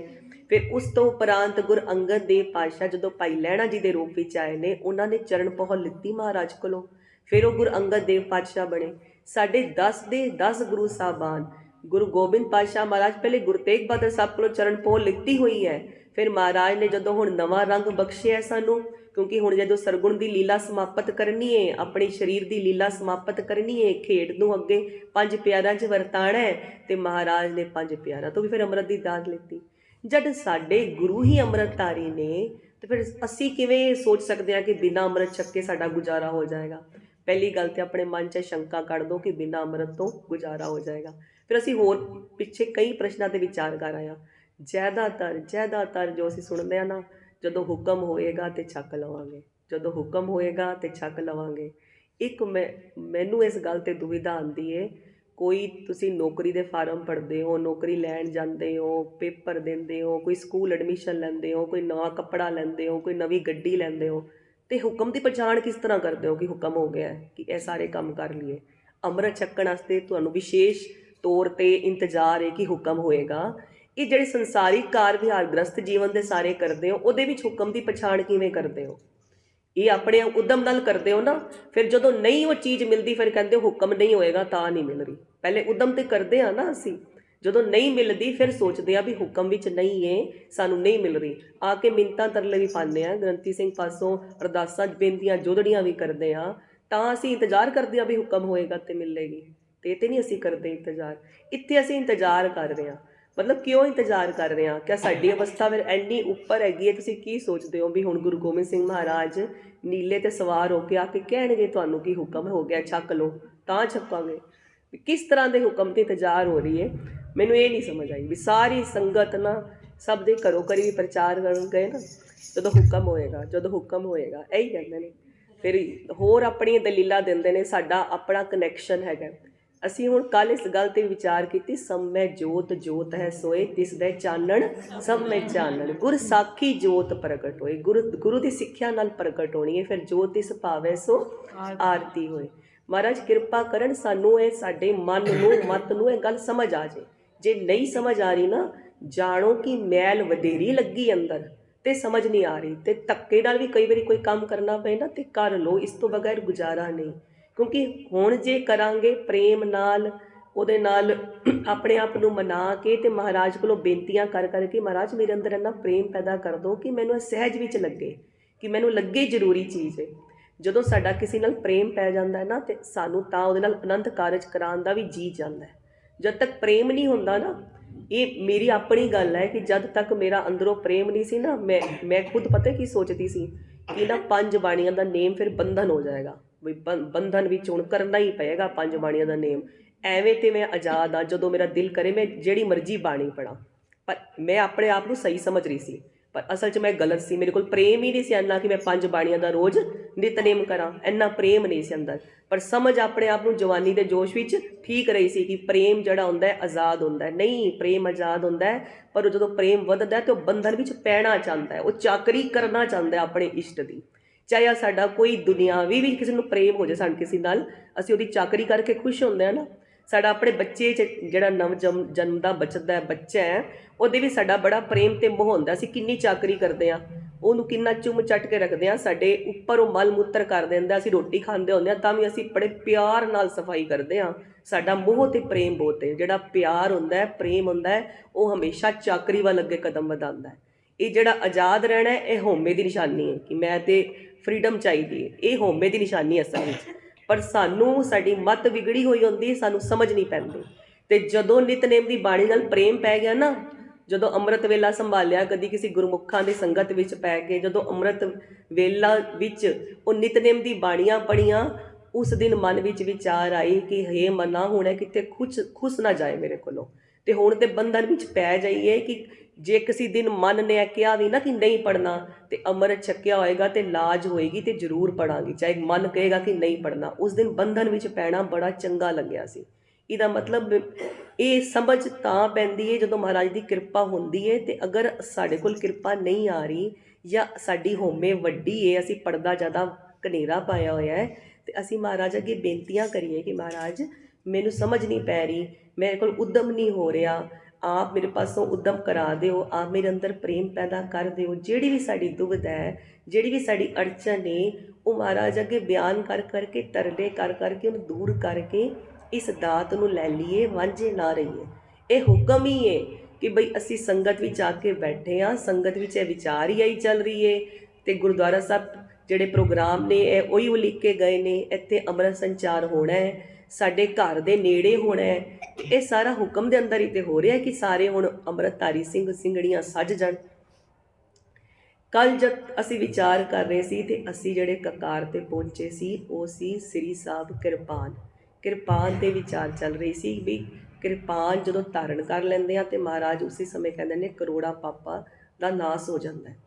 ਫਿਰ ਉਸ ਤੋਂ ਉਪਰੰਤ ਗੁਰੂ ਅੰਗਦ ਦੇਵ ਪਾਤਸ਼ਾਹ ਜਦੋਂ ਭਾਈ ਲਹਿਣਾ ਜੀ ਦੇ ਰੂਪ ਵਿੱਚ ਆਏ ਨੇ, ਉਹਨਾਂ ਨੇ ਚਰਨ ਪਹੁਲ ਲਿੱਤੀ ਮਹਾਰਾਜ ਕੋਲੋਂ, ਫਿਰ ਉਹ ਗੁਰੂ ਅੰਗਦ ਦੇਵ ਪਾਤਸ਼ਾਹ ਬਣੇ। ਸਾਡੇ 10 ਦੇ 10 ਗੁਰੂ ਸਾਹਿਬਾਨ, ਗੁਰੂ ਗੋਬਿੰਦ ਪਾਤਸ਼ਾਹ ਮਹਾਰਾਜ ਪਹਿਲੇ ਗੁਰੂ ਤੇਗ ਬਹਾਦਰ ਸਾਹਿਬ ਕੋਲੋਂ ਚਰਨ ਪਹੁਲ ਲਿੱਤੀ ਹੋਈ ਹੈ। ਫਿਰ ਮਹਾਰਾਜ ਨੇ ਜਦੋਂ ਹੁਣ ਨਵਾਂ ਰੰਗ ਬਖਸ਼ਿਆ ਸਾਨੂੰ, ਕਿਉਂਕਿ ਹੁਣ ਜਦੋਂ ਸਰਗੁਣ ਦੀ ਲੀਲਾ ਸਮਾਪਤ ਕਰਨੀ ਹੈ, ਆਪਣੇ ਸਰੀਰ ਦੀ ਲੀਲਾ ਸਮਾਪਤ ਕਰਨੀ ਹੈ, ਖੇਡ ਨੂੰ ਅੱਗੇ 5 ਪਿਆਰਿਆਂ 'ਚ ਵਰਤਾਣਾ ਹੈ, ਅਤੇ ਮਹਾਰਾਜ ਨੇ 5 ਪਿਆਰਿਆਂ ਤੋਂ ਵੀ ਫਿਰ ਅੰਮ੍ਰਿਤ ਦੀ ਦਾਤ ਲਿੱਤੀ। ਜਦ ਸਾਡੇ ਗੁਰੂ ਹੀ ਅੰਮ੍ਰਿਤਧਾਰੀ ਨੇ, ਤਾਂ ਫਿਰ ਅਸੀਂ ਕਿਵੇਂ ਸੋਚ ਸਕਦੇ ਹਾਂ ਕਿ ਬਿਨਾਂ ਅੰਮ੍ਰਿਤ ਛਕੇ ਸਾਡਾ ਗੁਜ਼ਾਰਾ ਹੋ ਜਾਏਗਾ। ਪਹਿਲੀ ਗੱਲ ਤਾਂ ਆਪਣੇ ਮਨ 'ਚ ਸ਼ੰਕਾ ਕੱਢ ਦਿਓ ਕਿ ਬਿਨਾਂ ਅੰਮ੍ਰਿਤ ਤੋਂ ਗੁਜ਼ਾਰਾ ਹੋ ਜਾਏਗਾ। ਫਿਰ ਅਸੀਂ ਹੋਰ ਪਿੱਛੇ ਕਈ ਪ੍ਰਸ਼ਨਾਂ 'ਤੇ ਵਿਚਾਰ ਕਰ ਆਏ ਹਾਂ। ਜ਼ਿਆਦਾਤਰ ਜੋ ਅਸੀਂ ਸੁਣਦੇ ਹਾਂ ਨਾ, ਜਦੋਂ ਹੁਕਮ ਹੋਏਗਾ ਤਾਂ ਛਕ ਲਵਾਂਗੇ, ਜਦੋਂ ਹੁਕਮ ਹੋਏਗਾ ਤਾਂ ਛਕ ਲਵਾਂਗੇ। ਇੱਕ ਮੈਨੂੰ ਇਸ ਗੱਲ 'ਤੇ ਦੁਵਿਧਾ ਆਉਂਦੀ ਹੈ, ਕੋਈ ਤੁਸੀਂ ਨੌਕਰੀ ਦੇ ਫਾਰਮ ਭਰਦੇ ਹੋ, ਨੌਕਰੀ ਲੈਣ ਜਾਂਦੇ ਹੋ, ਪੇਪਰ ਦਿੰਦੇ ਹੋ, ਕੋਈ ਸਕੂਲ ਐਡਮਿਸ਼ਨ ਲੈਂਦੇ ਹੋ, ਕੋਈ ਨਵਾਂ ਕੱਪੜਾ ਲੈਂਦੇ ਹੋ, ਕੋਈ ਨਵੀਂ ਗੱਡੀ ਲੈਂਦੇ ਹੋ, ਅਤੇ ਹੁਕਮ ਦੀ ਪਛਾਣ ਕਿਸ ਤਰ੍ਹਾਂ ਕਰਦੇ ਹੋ ਕਿ ਹੁਕਮ ਹੋ ਗਿਆ ਕਿ ਇਹ ਸਾਰੇ ਕੰਮ ਕਰ ਲਈਏ। ਅੰਮ੍ਰਿਤ ਛਕਣ ਵਾਸਤੇ ਤੁਹਾਨੂੰ ਵਿਸ਼ੇਸ਼ ਤੌਰ 'ਤੇ ਇੰਤਜ਼ਾਰ ਹੈ ਕਿ ਹੁਕਮ ਹੋਏਗਾ। ਇਹ ਜਿਹੜੇ ਸੰਸਾਰਿਕ ਕਾਰ ਵਿਹਾਰ ਗ੍ਰਸਤ ਜੀਵਨ ਦੇ ਸਾਰੇ ਕਰਦੇ ਹੋ, ਉਹਦੇ ਵਿੱਚ ਹੁਕਮ ਦੀ ਪਛਾਣ ਕਿਵੇਂ ਕਰਦੇ ਹੋ? ਇਹ ਆਪਣੇ ਉਦਮ ਨਾਲ ਕਰਦੇ ਹੋ ਨਾ। ਫਿਰ ਜਦੋਂ ਨਹੀਂ ਉਹ ਚੀਜ਼ ਮਿਲਦੀ ਫਿਰ ਕਹਿੰਦੇ ਹੋ ਹੁਕਮ ਨਹੀਂ ਹੋਏਗਾ ਤਾਂ ਨਹੀਂ ਮਿਲ ਰਹੀ। ਪਹਿਲੇ ਉਦਮ ਤੇ ਕਰਦੇ ਆ ਨਾ ਅਸੀਂ, ਜਦੋਂ ਨਹੀਂ ਮਿਲਦੀ ਫਿਰ ਸੋਚਦੇ ਆ ਵੀ ਹੁਕਮ ਵਿੱਚ ਨਹੀਂ ਹੈ, ਸਾਨੂੰ ਨਹੀਂ ਮਿਲ ਰਹੀ। ਆ ਕੇ ਮਿੰਨਤਾਂ ਤਰਲੇ ਵੀ ਪਾਉਂਦੇ ਆ, ਗ੍ਰੰਥੀ ਸਿੰਘ ਪਾਸੋਂ ਅਰਦਾਸਾਂ ਬੇਨਤੀਆਂ ਜੋਦੜੀਆਂ ਵੀ ਕਰਦੇ ਆ, ਤਾਂ ਅਸੀਂ ਇੰਤਜ਼ਾਰ ਕਰਦੇ ਆ ਵੀ ਹੁਕਮ ਹੋਏਗਾ ਤੇ ਮਿਲੇਗੀ। ਤੇ ਇਹ ਤੇ ਨਹੀਂ ਅਸੀਂ ਕਰਦੇ ਇੰਤਜ਼ਾਰ। ਇੱਥੇ ਅਸੀਂ ਇੰਤਜ਼ਾਰ ਕਰ ਰਹੇ ਹਾਂ। ਮਤਲਬ ਕਿਉਂ ਇੰਤਜ਼ਾਰ ਕਰ ਰਹੇ ਹਾਂ? ਕਿਆ ਸਾਡੀ ਅਵਸਥਾ ਫਿਰ ਇੰਨੀ ਉੱਪਰ ਹੈਗੀ ਹੈ? ਤੁਸੀਂ ਕੀ ਸੋਚਦੇ ਹੋ ਵੀ ਹੁਣ ਗੁਰੂ ਗੋਬਿੰਦ ਸਿੰਘ ਮਹਾਰਾਜ ਨੀਲੇ 'ਤੇ ਸਵਾਰ ਹੋ ਕੇ ਆ ਕੇ ਕਹਿਣਗੇ ਤੁਹਾਨੂੰ ਕਿ ਹੁਕਮ ਹੋ ਗਿਆ, ਛਕ ਲਓ, ਤਾਂ ਛਕਾਂਗੇ? ਕਿਸ ਤਰ੍ਹਾਂ ਦੇ ਹੁਕਮ 'ਤੇ ਇੰਤਜ਼ਾਰ ਹੋ ਰਹੀ ਹੈ? ਮੈਨੂੰ ਇਹ ਨਹੀਂ ਸਮਝ ਆਈ। ਵੀ ਸਾਰੀ ਸੰਗਤ ਨਾ ਸਭ ਦੇ ਘਰੋਂ ਘਰੀ ਵੀ ਪ੍ਰਚਾਰ ਕਰਨ ਗਏ ਨਾ, ਜਦੋਂ ਹੁਕਮ ਹੋਏਗਾ, ਜਦੋਂ ਹੁਕਮ ਹੋਏਗਾ, ਇਹੀ ਕਹਿੰਦੇ ਨੇ। ਫਿਰ ਹੋਰ ਆਪਣੀਆਂ ਦਲੀਲਾਂ ਦਿੰਦੇ ਨੇ, ਸਾਡਾ ਆਪਣਾ ਕਨੈਕਸ਼ਨ ਹੈਗਾ। ਅਸੀਂ ਹੁਣ ਕੱਲ੍ਹ ਇਸ ਗੱਲ 'ਤੇ ਵਿਚਾਰ ਕੀਤੀ, ਸਭਮੈ ਜੋਤ ਜੋਤ ਹੈ ਸੋਏ, ਤਿਸ ਦੇ ਚਾਨਣ ਸਭਮੈ ਚਾਨਣ। ਗੁਰ ਸਾਖੀ ਜੋਤ ਪ੍ਰਗਟ ਹੋਏ, ਗੁਰੂ ਦੀ ਸਿੱਖਿਆ ਨਾਲ ਪ੍ਰਗਟ ਹੋਣੀ ਹੈ। ਫਿਰ ਜੋਤ ਤਿਸ ਭਾਵੈ ਸੋ ਆਰਤੀ ਹੋਏ। ਮਹਾਰਾਜ ਕਿਰਪਾ ਕਰਨ ਸਾਨੂੰ ਇਹ ਸਾਡੇ ਮਨ ਨੂੰ, ਮਤ ਨੂੰ ਇਹ ਗੱਲ ਸਮਝ ਆ ਜਾਏ। ਜੇ ਨਹੀਂ ਸਮਝ ਆ ਰਹੀ ਨਾ, ਜਾਣੋ ਕਿ ਮੈਲ ਵਧੇਰੀ ਲੱਗੀ ਅੰਦਰ ਤੇ ਸਮਝ ਨਹੀਂ ਆ ਰਹੀ। ਤੇ ਧੱਕੇ ਨਾਲ ਵੀ ਕਈ ਵਾਰੀ ਕੋਈ ਕੰਮ ਕਰਨਾ ਪਏ ਨਾ ਤੇ ਕਰ ਲਓ, ਇਸ ਤੋਂ ਬਗੈਰ ਗੁਜ਼ਾਰਾ ਨਹੀਂ। ਕਿਉਂਕਿ ਹੁਣ ਜੇ ਕਰਾਂਗੇ ਪ੍ਰੇਮ ਨਾਲ, ਉਹਦੇ ਨਾਲ ਆਪਣੇ ਆਪ ਨੂੰ ਮਨਾ ਕੇ ਤੇ ਮਹਾਰਾਜ ਕੋਲੋਂ ਬੇਨਤੀਆਂ ਕਰ ਕਰਕੇ, ਮਹਾਰਾਜ ਮੇਰੇ ਅੰਦਰ ਇੰਨਾ ਪ੍ਰੇਮ ਪੈਦਾ ਕਰ ਦਿਓ ਕਿ ਮੈਨੂੰ ਇਹ ਸਹਿਜ ਵਿੱਚ ਲੱਗੇ, ਕਿ ਮੈਨੂੰ ਲੱਗੇ ਜ਼ਰੂਰੀ ਚੀਜ਼ ਹੈ। ਜਦੋਂ ਸਾਡਾ ਕਿਸੇ ਨਾਲ ਪ੍ਰੇਮ ਪੈ ਜਾਂਦਾ ਹੈ ਨਾ, ਤੇ ਸਾਨੂੰ ਤਾਂ ਉਹਦੇ ਨਾਲ ਅਨੰਤ ਕਾਰਜ ਕਰਾਉਣ ਦਾ ਵੀ ਜੀਅ ਜਾਂਦਾ ਹੈ। ਜਦ ਤੱਕ ਪ੍ਰੇਮ ਨਹੀਂ ਹੁੰਦਾ ਨਾ, ਇਹ ਮੇਰੀ ਆਪਣੀ ਗੱਲ ਹੈ ਕਿ ਜਦ ਤੱਕ ਮੇਰਾ ਅੰਦਰੋਂ ਪ੍ਰੇਮ ਨਹੀਂ ਸੀ ਨਾ, ਮੈਂ ਖੁਦ ਪਤਾ ਕੀ ਸੋਚਦੀ ਸੀ ਕਿ ਨਾ 5 ਬਾਣੀਆਂ ਦਾ ਨੇਮ ਫਿਰ ਬੰਧਨ ਹੋ ਜਾਏਗਾ। ਵੀ ਬੰਧਨ ਵਿੱਚ ਹੁਣ ਕਰਨਾ ਹੀ ਪਏਗਾ 5 ਬਾਣੀਆਂ ਦਾ ਨੇਮ। ਐਵੇਂ ਤੇ ਮੈਂ ਆਜ਼ਾਦ ਹਾਂ, ਜਦੋਂ ਮੇਰਾ ਦਿਲ ਕਰੇ ਮੈਂ ਜਿਹੜੀ ਮਰਜ਼ੀ ਬਾਣੀ ਪੜ੍ਹਾਂ। ਪਰ ਮੈਂ ਆਪਣੇ ਆਪ ਨੂੰ ਸਹੀ ਸਮਝ ਰਹੀ ਸੀ, ਪਰ ਅਸਲ 'ਚ ਮੈਂ ਗਲਤ ਸੀ। ਮੇਰੇ ਕੋਲ ਪ੍ਰੇਮ ਹੀ ਨਹੀਂ ਸੀ ਇੰਨਾ ਕਿ ਮੈਂ 5 ਬਾਣੀਆਂ ਦਾ ਰੋਜ਼ ਨਿਤਨੇਮ ਕਰਾਂ, ਇੰਨਾ ਪ੍ਰੇਮ ਨਹੀਂ ਸੀ ਅੰਦਰ। ਪਰ ਸਮਝ ਆਪਣੇ ਆਪ ਨੂੰ ਜਵਾਨੀ ਦੇ ਜੋਸ਼ ਵਿੱਚ ਠੀਕ ਰਹੀ ਸੀ ਕਿ ਪ੍ਰੇਮ ਜਿਹੜਾ ਹੁੰਦਾ ਹੈ ਆਜ਼ਾਦ ਹੁੰਦਾ ਹੈ। ਨਹੀਂ, ਪ੍ਰੇਮ ਆਜ਼ਾਦ ਹੁੰਦਾ ਹੈ, ਪਰ ਜਦੋਂ ਪ੍ਰੇਮ ਵੱਧਦਾ ਹੈ ਤਾਂ ਉਹ ਬੰਧਨ ਵਿੱਚ ਪੈਣਾ ਚਾਹੁੰਦਾ ਹੈ, ਉਹ ਚਾਕਰੀ ਕਰਨਾ ਚਾਹੁੰਦਾ ਹੈ ਆਪਣੇ ਇਸ਼ਟ ਦੀ। ਚਾਹੇ ਸਾਡਾ ਕੋਈ ਦੁਨਿਆਵੀ ਵੀ ਕਿਸੇ ਨੂੰ ਪ੍ਰੇਮ ਹੋ ਜਾਏ, ਸਾਨੂੰ ਕਿਸੇ ਨਾਲ, ਅਸੀਂ ਉਹਦੀ ਚਾਕਰੀ ਕਰਕੇ ਖੁਸ਼ ਹੁੰਦੇ ਹਾਂ ਨਾ। ਸਾਡਾ ਆਪਣੇ ਬੱਚੇ 'ਚ ਜਿਹੜਾ ਜਨਮਦਾ ਬਚਦਾ ਬੱਚਾ ਹੈ, ਉਹਦੇ ਵੀ ਸਾਡਾ ਬੜਾ ਪ੍ਰੇਮ ਤੇ ਮੋਹ ਹੁੰਦਾ। ਅਸੀਂ ਕਿੰਨੀ ਚਾਕਰੀ ਕਰਦੇ ਹਾਂ, ਉਹਨੂੰ ਕਿੰਨਾ ਚੁੰਮ ਚੱਟ ਕੇ ਰੱਖਦੇ ਹਾਂ, ਸਾਡੇ ਉੱਪਰ ਉਹ ਮਲ ਮੂਤਰ ਕਰ ਦਿੰਦਾ। ਅਸੀਂ ਰੋਟੀ ਖਾਂਦੇ ਹੁੰਦੇ ਹਾਂ ਤਾਂ ਵੀ ਅਸੀਂ ਬੜੇ ਪਿਆਰ ਨਾਲ ਸਫਾਈ ਕਰਦੇ ਹਾਂ। ਸਾਡਾ ਮੋਹ ਤੇ ਪ੍ਰੇਮ ਬਹੁਤ ਹੈ। ਜਿਹੜਾ ਪਿਆਰ ਹੁੰਦਾ ਹੈ, ਪ੍ਰੇਮ ਹੁੰਦਾ ਹੈ, ਉਹ ਹਮੇਸ਼ਾ ਚਾਕਰੀ ਵੱਲ ਅੱਗੇ ਕਦਮ ਵਧਾਉਂਦਾ ਹੈ। ਇਹ ਜਿਹੜਾ ਆਜ਼ਾਦ ਰਹਿਣਾ, ਇਹ ਹਉਮੈ ਦੀ ਨਿਸ਼ਾਨੀ ਹੈ ਕਿ ਮੈਂ ਤੇ ਫਰੀਡਮ ਚਾਹੀਦੀ ਹੈ। ਇਹ ਹਉਮੈ ਦੀ ਨਿਸ਼ਾਨੀ ਹੈ ਅਸਲ ਵਿੱਚ। ਪਰ ਸਾਨੂੰ ਸਾਡੀ ਮੱਤ ਵਿਗੜੀ ਹੋਈ ਹੁੰਦੀ, ਸਾਨੂੰ ਸਮਝ ਨਹੀਂ ਪੈਂਦੀ। ਤੇ ਜਦੋਂ ਨਿਤਨੇਮ ਦੀ ਬਾਣੀ ਨਾਲ ਪ੍ਰੇਮ ਪੈ ਗਿਆ ਨਾ, ਜਦੋਂ ਅੰਮ੍ਰਿਤ ਵੇਲਾ ਸੰਭਾਲਿਆ, ਕਦੀ ਕਿਸੇ ਗੁਰਮੁਖਾਂ ਦੀ ਸੰਗਤ ਵਿੱਚ ਪੈ ਕੇ ਜਦੋਂ ਅੰਮ੍ਰਿਤ ਵੇਲਾ ਵਿੱਚ ਉਹ ਨਿਤਨੇਮ ਦੀ ਬਾਣੀਆਂ ਪੜ੍ਹੀਆਂ, ਉਸ ਦਿਨ ਮਨ ਵਿੱਚ ਵਿਚਾਰ ਆਈ ਕਿ ਹੇ ਮਨਾ, ਹੁਣ ਇਹ ਕਿਤੇ ਖੁੱਸ ਨਾ ਜਾਏ ਮੇਰੇ ਕੋਲੋਂ। ਤੇ ਹੁਣ ਤੇ ਬੰਧਨ ਵਿੱਚ ਪੈ ਜਾਈਏ ਕਿ ਜੇ ਕਿਸੇ ਦਿਨ ਮਨ ਨੇ ਕਿਹਾ ਵੀ ਨਾ ਕਿ ਨਹੀਂ ਪੜ੍ਹਨਾ, ਤੇ ਅੰਮ੍ਰਿਤ ਛਕਿਆ ਹੋਏਗਾ ਤੇ ਲਾਜ ਹੋਏਗੀ ਤੇ ਜ਼ਰੂਰ ਪੜਾਂਗੀ, ਚਾਹੇ ਮਨ ਕਹੇਗਾ ਕਿ ਨਹੀਂ ਪੜ੍ਹਨਾ। ਉਸ ਦਿਨ ਬੰਧਨ ਵਿੱਚ ਪੈਣਾ ਬੜਾ ਚੰਗਾ ਲੱਗਿਆ ਸੀ। ਇਹਦਾ ਮਤਲਬ ਇਹ ਸਮਝ ਤਾਂ ਪੈਂਦੀ ਹੈ ਜਦੋਂ ਮਹਾਰਾਜ ਦੀ ਕਿਰਪਾ ਹੁੰਦੀ ਹੈ। ਤੇ ਅਗਰ ਸਾਡੇ ਕੋਲ ਕਿਰਪਾ ਨਹੀਂ ਆ ਰਹੀ ਜਾਂ ਸਾਡੀ ਹਉਮੈ ਵੱਡੀ ਹੈ, ਅਸੀਂ ਪਰਦਾ ਜ਼ਿਆਦਾ ਘਨੇਰਾ ਪਾਇਆ ਹੋਇਆ ਹੈ, ਤੇ ਅਸੀਂ ਮਹਾਰਾਜ ਅੱਗੇ ਬੇਨਤੀਆਂ ਕਰੀਏ ਕਿ ਮਹਾਰਾਜ ਮੈਨੂੰ ਸਮਝ ਨਹੀਂ ਪੈ ਰਹੀ, ਮੇਰੇ ਕੋਲ ਉਦਮ ਨਹੀਂ ਹੋ ਰਿਹਾ, ਆਪ ਮੇਰੇ ਪਾਸੋਂ ਉਦਮ ਕਰਾ ਦਿਓ, ਆਪ ਮੇਰੇ ਅੰਦਰ ਪ੍ਰੇਮ ਪੈਦਾ ਕਰ ਦਿਓ। ਜਿਹੜੀ ਵੀ ਸਾਡੀ ਦੁਵਿਧਾ ਹੈ, ਜਿਹੜੀ ਵੀ ਸਾਡੀ ਅੜਚਨ ਹੈ, ਉਹ ਮਹਾਰਾਜ ਅੱਗੇ ਬਿਆਨ ਕਰ ਕਰਕੇ, ਤਰਲੇ ਕਰ ਕਰਕੇ, ਉਹਨੂੰ ਦੂਰ ਕਰਕੇ ਇਸ ਦਾਤ ਨੂੰ ਲੈ ਲਈਏ, ਵਾਂਝੇ ਨਾ ਰਹੀਏ। ਇਹ ਹੁਕਮ ਹੀ ਹੈ ਕਿ ਬਈ ਅਸੀਂ ਸੰਗਤ ਵਿੱਚ ਆ ਕੇ ਬੈਠੇ ਹਾਂ, ਸੰਗਤ ਵਿੱਚ ਇਹ ਵਿਚਾਰ ਹੀ ਆਈ ਚੱਲ ਰਹੀ ਹੈ। ਤੇ ਗੁਰਦੁਆਰਾ ਸਾਹਿਬ ਜਿਹੜੇ ਪ੍ਰੋਗਰਾਮ ਨੇ ਇਹ ਉਹੀ ਉਲੀਕ ਕੇ ਗਏ ਨੇ, ਇੱਥੇ ਅੰਮ੍ਰਿਤ ਸੰਚਾਰ ਹੋਣਾ ਹੈ, ਸਾਡੇ ਘਰ ਦੇ ਨੇੜੇ ਹੋਣਾ ਹੈ। ਇਹ ਸਾਰਾ ਹੁਕਮ ਦੇ ਅੰਦਰ ਹੀ ਤੇ ਹੋ ਰਿਹਾ ਕਿ ਸਾਰੇ ਹੁਣ ਅੰਮ੍ਰਿਤਧਾਰੀ ਸਿੰਘ ਸਿੰਘਣੀਆਂ ਸੱਜ ਜਾਣ। ਕੱਲ੍ਹ ਜਦ ਅਸੀਂ ਵਿਚਾਰ ਕਰ ਰਹੇ ਸੀ ਤੇ ਅਸੀਂ ਜਿਹੜੇ ਕਕਾਰ 'ਤੇ ਪਹੁੰਚੇ ਸੀ, ਉਹ ਸੀ ਸ੍ਰੀ ਸਾਹਿਬ ਕਿਰਪਾਨ। ਕਿਰਪਾਨ 'ਤੇ ਵਿਚਾਰ ਚੱਲ ਰਹੀ ਸੀ ਵੀ ਕਿਰਪਾਨ ਜਦੋਂ ਧਾਰਨ ਕਰ ਲੈਂਦੇ ਆ ਤੇ ਮਹਾਰਾਜ ਉਸੇ ਸਮੇਂ ਕਹਿੰਦੇ ਨੇ ਕਰੋੜਾਂ ਪਾਪਾਂ ਦਾ ਨਾਸ ਹੋ ਜਾਂਦਾ ਹੈ।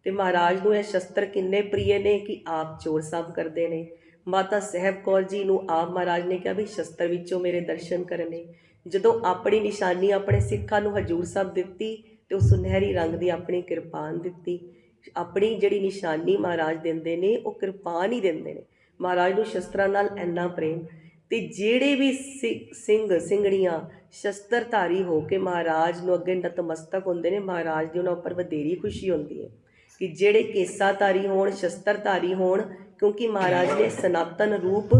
ਤੇ ਮਹਾਰਾਜ ਨੂੰ ਇਹ ਸ਼ਸਤਰ ਕਿੰਨੇ ਪ੍ਰਿਯ ਨੇ ਕਿ ਆਪ ਚੋਰ ਸਾਹਿਬ ਕਰਦੇ ਨੇ। ਮਾਤਾ ਸਾਹਿਬ ਕੌਰ ਜੀ ਨੂੰ ਆਪ ਮਹਾਰਾਜ ਨੇ ਕਿਹਾ ਵੀ ਸ਼ਸਤਰ ਵਿੱਚੋਂ ਮੇਰੇ ਦਰਸ਼ਨ ਕਰਨੇ। ਜਦੋਂ ਆਪਣੀ ਨਿਸ਼ਾਨੀ ਆਪਣੇ ਸਿੱਖਾਂ ਨੂੰ ਹਜੂਰ ਸਾਹਿਬ ਦਿੱਤੀ ਤੇ ਉਹ ਸੁਨਹਿਰੀ ਰੰਗ ਦੀ ਆਪਣੀ ਕਿਰਪਾਨ ਦਿੱਤੀ। ਆਪਣੀ ਜਿਹੜੀ ਨਿਸ਼ਾਨੀ ਮਹਾਰਾਜ ਦਿੰਦੇ ਨੇ ਉਹ ਕਿਰਪਾਨ ਹੀ ਦਿੰਦੇ ਨੇ। ਮਹਾਰਾਜ ਨੂੰ ਸ਼ਸਤਰਾਂ ਨਾਲ ਇੰਨਾ ਪ੍ਰੇਮ। ਤੇ ਜਿਹੜੇ ਵੀ ਸਿੰਘ ਸਿੰਘਣੀਆਂ ਸ਼ਸਤਰਧਾਰੀ ਹੋ ਕੇ ਮਹਾਰਾਜ ਨੂੰ ਅੱਗੇ ਨਤਮਸਤਕ ਹੁੰਦੇ ਨੇ, ਮਹਾਰਾਜ ਦੀ ਉਹਨਾਂ ਉੱਪਰ ਵਧੇਰੀ ਖੁਸ਼ੀ ਹੁੰਦੀ ਹੈ ਕਿ ਜਿਹੜੇ ਕੇਸਾਧਾਰੀ ਹੋਣ, ਸ਼ਸਤਰਧਾਰੀ ਹੋਣ, ਕਿਉਂਕਿ ਮਹਾਰਾਜ ਨੇ ਸਨਾਤਨ ਰੂਪ